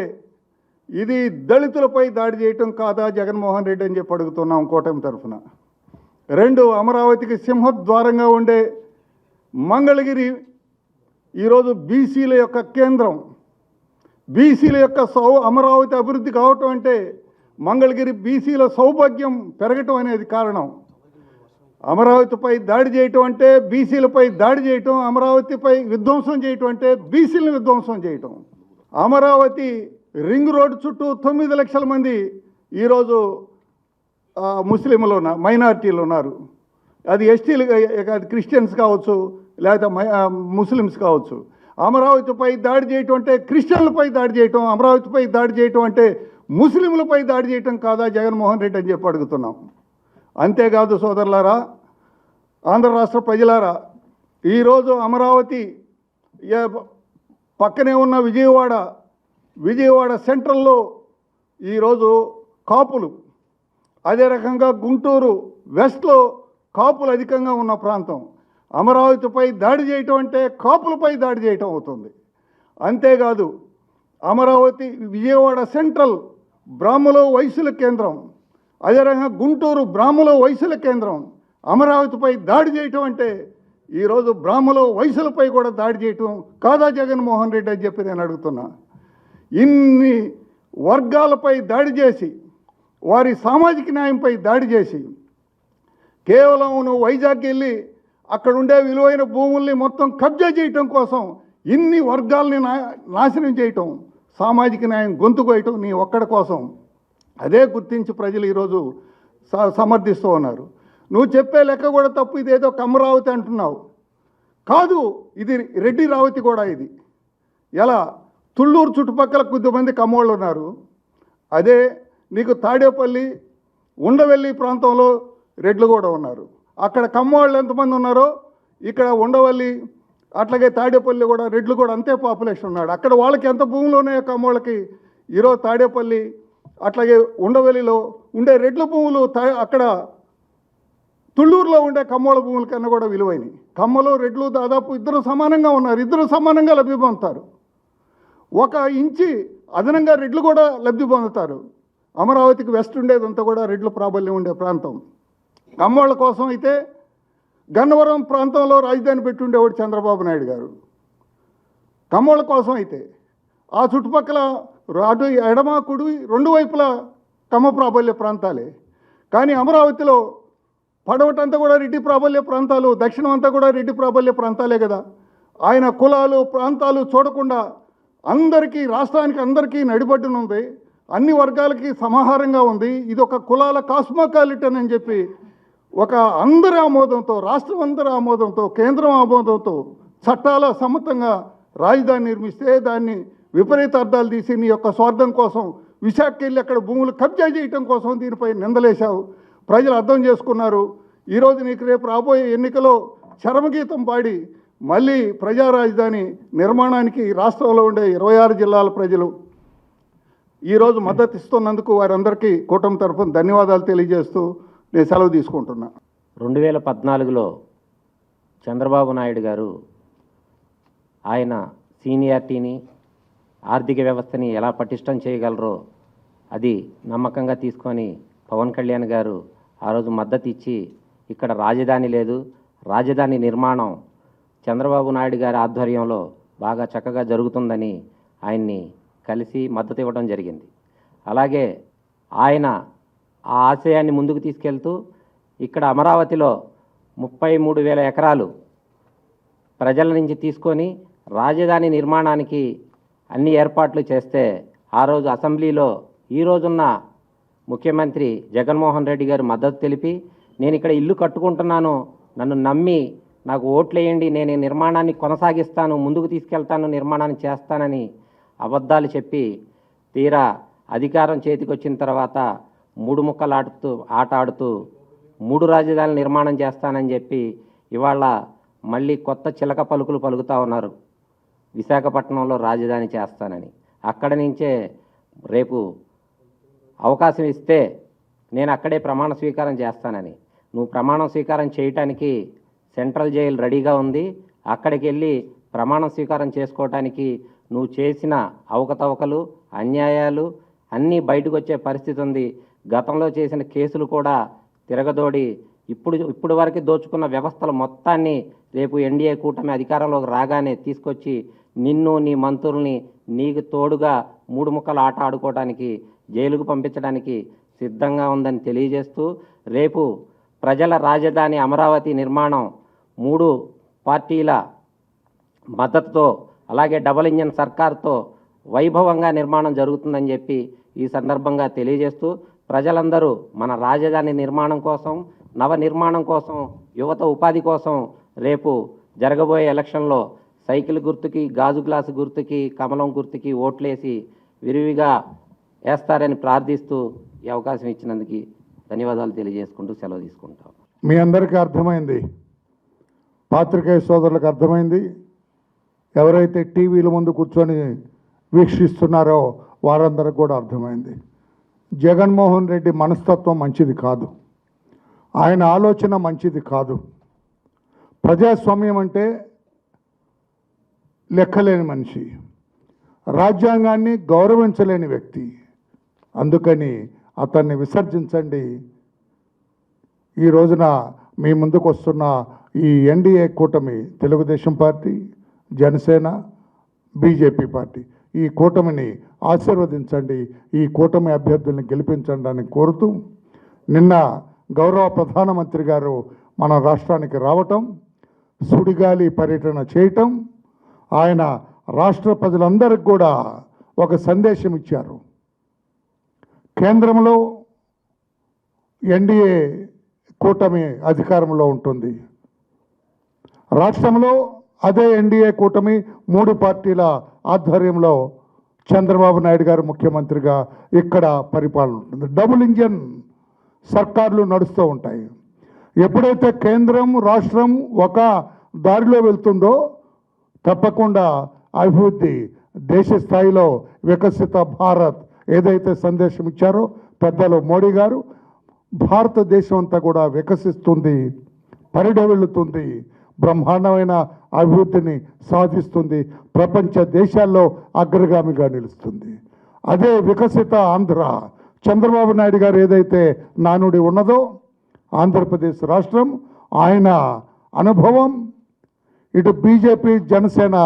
ఇది దళితులపై దాడి చేయటం కాదా జగన్మోహన్ రెడ్డి అని చెప్పి అడుగుతున్నాం కూటమి తరఫున. 2, అమరావతికి సింహద్వారంగా ఉండే మంగళగిరి ఈరోజు బీసీల యొక్క కేంద్రం. బీసీల యొక్క అమరావతి అభివృద్ధి కావటం అంటే మంగళగిరి బీసీల సౌభాగ్యం పెరగటం అనేది కారణం. అమరావతిపై దాడి చేయటం అంటే బీసీలపై దాడి చేయటం, అమరావతిపై విధ్వంసం చేయటం అంటే బీసీలను విధ్వంసం చేయటం. అమరావతి రింగ్ రోడ్డు చుట్టూ 9 లక్షల మంది ఈరోజు ముస్లింలు మైనారిటీలు ఉన్నారు. అది ఎస్టీలు, అది క్రిస్టియన్స్ కావచ్చు, లేకపోతే ముస్లిమ్స్ కావచ్చు. అమరావతిపై దాడి చేయటం అంటే క్రిస్టియన్లపై దాడి చేయటం, అమరావతిపై దాడి చేయటం అంటే ముస్లింలపై దాడి చేయటం కాదా జగన్మోహన్ రెడ్డి అని చెప్పి అడుగుతున్నాం. అంతేకాదు సోదరులారా, ఆంధ్ర రాష్ట్ర ప్రజలారా, ఈరోజు అమరావతి పక్కనే ఉన్న విజయవాడ సెంట్రల్లో ఈరోజు కాపులు, అదే రకంగా గుంటూరు వెస్ట్లో కాపులు అధికంగా ఉన్న ప్రాంతం. అమరావతిపై దాడి చేయటం అంటే కాపులపై దాడి చేయటం అవుతుంది. అంతేకాదు విజయవాడ సెంట్రల్ బ్రాహ్మణ వైశ్యుల కేంద్రం, అదే రకంగా గుంటూరు బ్రాహ్మణ వైశ్యుల కేంద్రం. అమరావతిపై దాడి చేయటం అంటే ఈరోజు బ్రాహ్మణ వైశ్యులపై కూడా దాడి చేయటం కాదా జగన్మోహన్ రెడ్డి అని చెప్పి నేను అడుగుతున్నా. ఇన్ని వర్గాలపై దాడి చేసి, వారి సామాజిక న్యాయంపై దాడి చేసి, కేవలం నువ్వు వైజాగ్కి వెళ్ళి అక్కడ ఉండే విలువైన భూముల్ని మొత్తం కబ్జా చేయటం కోసం ఇన్ని వర్గాల్ని నాశనం చేయటం, సామాజిక న్యాయం గొంతు కోయటం నీ ఒక్కడి కోసం. అదే గుర్తించి ప్రజలు ఈరోజు సమర్థిస్తూ ఉన్నారు. నువ్వు చెప్పే లెక్క కూడా తప్పు. ఇదేదో కమ్మరావతి అంటున్నావు, కాదు, ఇది రెడ్డి రావతి కూడా. ఇది ఎలా తుళ్ళూరు చుట్టుపక్కల కొద్దిమంది కమ్మోళ్ళు ఉన్నారు. అదే నీకు తాడేపల్లి ఉండవెల్లి ప్రాంతంలో రెడ్లు కూడా ఉన్నారు. అక్కడ కమ్మోళ్ళు ఎంతమంది ఉన్నారో ఇక్కడ ఉండవల్లి అట్లాగే తాడేపల్లి కూడా రెడ్లు కూడా అంతే పాపులేషన్ ఉన్నాడు. అక్కడ వాళ్ళకి ఎంత భూములు ఉన్నాయో కమ్మోళ్ళకి, ఈరోజు తాడేపల్లి అట్లాగే ఉండవెల్లిలో ఉండే రెడ్ల భూములు అక్కడ తుళ్ళూరులో ఉండే కమ్మోళ్ళ భూముల కన్నా కూడా విలువైనవి. కమ్మలు రెడ్లు దాదాపు ఇద్దరు సమానంగా ఉన్నారు, ఇద్దరు సమానంగా లబ్ధి పొందుతారు. 1 ఇంచి అదనంగా రెడ్లు కూడా లబ్ధి పొందుతారు. అమరావతికి వెస్ట్ ఉండేదంతా కూడా రెడ్లు ప్రాబల్యం ఉండే ప్రాంతం. కమ్మోళ్ళ కోసం అయితే గన్నవరం ప్రాంతంలో రాజధాని పెట్టి ఉండేవాడు చంద్రబాబు నాయుడు గారు. కమ్మోళ్ళ కోసం అయితే ఆ చుట్టుపక్కల అటు ఎడమ కుడి 2 వైపులా కమ్మ ప్రాబల్య ప్రాంతాలే. కానీ అమరావతిలో పడవటంతా కూడా రెడ్డి ప్రాబల్య ప్రాంతాలు, దక్షిణం అంతా కూడా రెడ్డి ప్రాబల్య ప్రాంతాలే కదా. ఆయన కులాలు ప్రాంతాలు చూడకుండా అందరికీ, రాష్ట్రానికి అందరికీ నడిబడ్డునుంది, అన్ని వర్గాలకి సమాహారంగా ఉంది. ఇది ఒక కులాల కాస్మోకాలిటన్ అని చెప్పి ఒక అందరి ఆమోదంతో, రాష్ట్రం అందరి ఆమోదంతో, కేంద్రం ఆమోదంతో చట్టాల సమ్మతంగా రాజధాని నిర్మిస్తే దాన్ని విపరీత అర్థాలు తీసి నీ యొక్క స్వార్థం కోసం విశాఖకి వెళ్ళి అక్కడ భూములు కబ్జా చేయటం కోసం దీనిపై నిందలేశావు. ప్రజలు అర్థం చేసుకున్నారు. ఈరోజు నీకు రేపు రాబోయే ఎన్నికలో చరమగీతం పాడి మళ్ళీ ప్రజా రాజధాని నిర్మాణానికి రాష్ట్రంలో ఉండే 26 జిల్లాల ప్రజలు ఈరోజు మద్దతు ఇస్తున్నందుకు వారందరికీ కూటమి తరఫున ధన్యవాదాలు తెలియజేస్తూ నేను సెలవు తీసుకుంటున్నా. 2014లో చంద్రబాబు నాయుడు గారు ఆయన సీనియారిటీని, ఆర్థిక వ్యవస్థని ఎలా పటిష్టం చేయగలరో అది నమ్మకంగా తీసుకొని పవన్ కళ్యాణ్ గారు ఆ రోజు మద్దతు ఇచ్చి ఇక్కడ రాజధాని లేదు, రాజధాని నిర్మాణం చంద్రబాబు నాయుడు గారి ఆధ్వర్యంలో బాగా చక్కగా జరుగుతుందని ఆయన్ని కలిసి మద్దతు ఇవ్వడం జరిగింది. అలాగే ఆయన ఆ ఆశయాన్ని ముందుకు తీసుకెళ్తూ ఇక్కడ అమరావతిలో 33,000 ఎకరాలు ప్రజల నుంచి తీసుకొని రాజధాని నిర్మాణానికి అన్ని ఏర్పాట్లు చేస్తే ఆ రోజు అసెంబ్లీలో ఈ రోజున్న ముఖ్యమంత్రి జగన్మోహన్ రెడ్డి గారు మద్దతు తెలిపి, నేను ఇక్కడ ఇల్లు కట్టుకుంటున్నాను, నన్ను నమ్మి నాకు ఓట్లేయండి, నేను ఈ నిర్మాణాన్ని కొనసాగిస్తాను, ముందుకు తీసుకెళ్తాను, నిర్మాణాన్ని చేస్తానని అబద్ధాలు చెప్పి తీరా అధికారం చేతికి వచ్చిన తర్వాత 3 ముక్కలు ఆట ఆడుతూ 3 రాజధానుల నిర్మాణం చేస్తానని చెప్పి ఇవాళ మళ్ళీ కొత్త చిలక పలుకులు పలుకుతూ ఉన్నారు. విశాఖపట్నంలో రాజధాని చేస్తానని. అక్కడి నుంచే రేపు అవకాశం ఇస్తే నేను అక్కడే ప్రమాణ స్వీకారం చేస్తానని. నువ్వు ప్రమాణం స్వీకారం చేయటానికి సెంట్రల్ జైలు రెడీగా ఉంది, అక్కడికి వెళ్ళి ప్రమాణ స్వీకారం చేసుకోవటానికి నువ్వు చేసిన అవకతవకలు, అన్యాయాలు అన్నీ బయటకు వచ్చే పరిస్థితి ఉంది. గతంలో చేసిన కేసులు కూడా తిరగదోడి ఇప్పుడు వరకు దోచుకున్న వ్యవస్థల మొత్తాన్ని రేపు ఎన్డీఏ కూటమి అధికారంలోకి రాగానే తీసుకొచ్చి నిన్ను, నీ మంత్రుల్ని నీకు తోడుగా 3 ముక్కలు ఆట ఆడుకోవడానికి, జైలుకు పంపించడానికి సిద్ధంగా ఉందని తెలియజేస్తూ రేపు ప్రజల రాజధాని అమరావతి నిర్మాణం 3 పార్టీల మద్దతుతో అలాగే డబుల్ ఇంజన్ సర్కార్తో వైభవంగా నిర్మాణం జరుగుతుందని చెప్పి ఈ సందర్భంగా తెలియజేస్తూ ప్రజలందరూ మన రాజధాని నిర్మాణం కోసం, నవ నిర్మాణం కోసం, యువత ఉపాధి కోసం రేపు జరగబోయే ఎలక్షన్లో సైకిల్ గుర్తుకి, గాజు గ్లాసు గుర్తుకి, కమలం గుర్తుకి ఓట్లేసి విరివిగా వేస్తారని ప్రార్థిస్తూ ఈ అవకాశం ఇచ్చినందుకు ధన్యవాదాలు తెలియజేసుకుంటూ సెలవు తీసుకుంటాం. మీ అందరికీ అర్థమైంది, పాత్రికేయ సోదరులకు అర్థమైంది, ఎవరైతే టీవీల ముందు కూర్చొని వీక్షిస్తున్నారో వారందరికి కూడా అర్థమైంది. జగన్మోహన్ రెడ్డి మనస్తత్వం మంచిది కాదు, ఆయన ఆలోచన మంచిది కాదు. ప్రజాస్వామ్యం అంటే లెక్కలేని మనిషి, రాజ్యాంగాన్ని గౌరవించలేని వ్యక్తి. అందుకని అతన్ని విసర్జించండి. ఈ రోజున మీ ముందుకు వస్తున్న ఈ ఎన్డీఏ కూటమి, Telugu Desam party, Janasena, BJP party, ఈ కూటమిని ఆశీర్వదించండి, ఈ కూటమి అభ్యర్థుల్ని గెలిపించండి అని కోరుతూ, నిన్న గౌరవ ప్రధానమంత్రి గారు మన రాష్ట్రానికి రావటం, సుడిగాలి పర్యటన చేయటం, ఆయన రాష్ట్ర ప్రజలందరికీ కూడా ఒక సందేశం ఇచ్చారు. కేంద్రంలో ఎన్డీఏ కూటమి అధికారంలో ఉంటుంది, రాష్ట్రంలో అదే ఎన్డీఏ కూటమి 3 పార్టీల ఆధ్వర్యంలో చంద్రబాబు నాయుడు గారు ముఖ్యమంత్రిగా ఇక్కడ పరిపాలన ఉంటుంది. డబుల్ ఇంజన్ సర్కార్లు నడుస్తూ ఉంటాయి. ఎప్పుడైతే కేంద్రం రాష్ట్రం ఒక దారిలో వెళ్తుందో తప్పకుండా అభివృద్ధి, దేశ స్థాయిలో వికసిత భారత్ ఏదైతే సందేశం ఇచ్చారో పెద్దలు మోడీ గారు, భారతదేశం అంతా కూడా వికసిస్తుంది, పరిఢవిల్లుతుంది, బ్రహ్మాండమైన అభివృద్ధిని సాధిస్తుంది, ప్రపంచ దేశాల్లో అగ్రగామిగా నిలుస్తుంది. అదే వికసిత ఆంధ్ర, చంద్రబాబు నాయుడు గారు ఏదైతే నానుడి ఉన్నదో, ఆంధ్రప్రదేశ్ రాష్ట్రం, ఆయన అనుభవం, ఇటు బీజేపీ జనసేన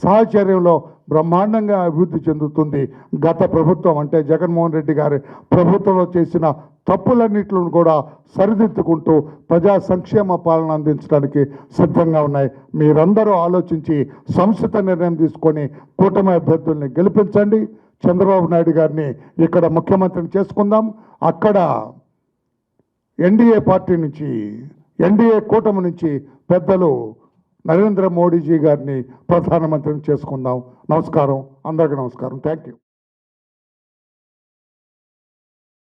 సహచర్యంలో బ్రహ్మాండంగా అభివృద్ధి చెందుతుంది. గత ప్రభుత్వం అంటే జగన్మోహన్ రెడ్డి గారి ప్రభుత్వంలో చేసిన తప్పులన్నింటిని కూడా సరిదిద్దుకుంటూ ప్రజా సంక్షేమ పాలన అందించడానికి సిద్ధంగా ఉన్నాయి. మీరందరూ ఆలోచించి సంస్థ నిర్ణయం తీసుకొని కూటమి అభ్యర్థుల్ని గెలిపించండి. చంద్రబాబు నాయుడు గారిని ఇక్కడ ముఖ్యమంత్రిని చేసుకుందాం. అక్కడ ఎన్డీఏ పార్టీ నుంచి, ఎన్డీఏ కూటమి నుంచి పెద్దలు నరేంద్ర మోడీజీ గారిని ప్రధానమంత్రిని చేసుకుందాం. నమస్కారం, అందరికీ నమస్కారం. Thank you.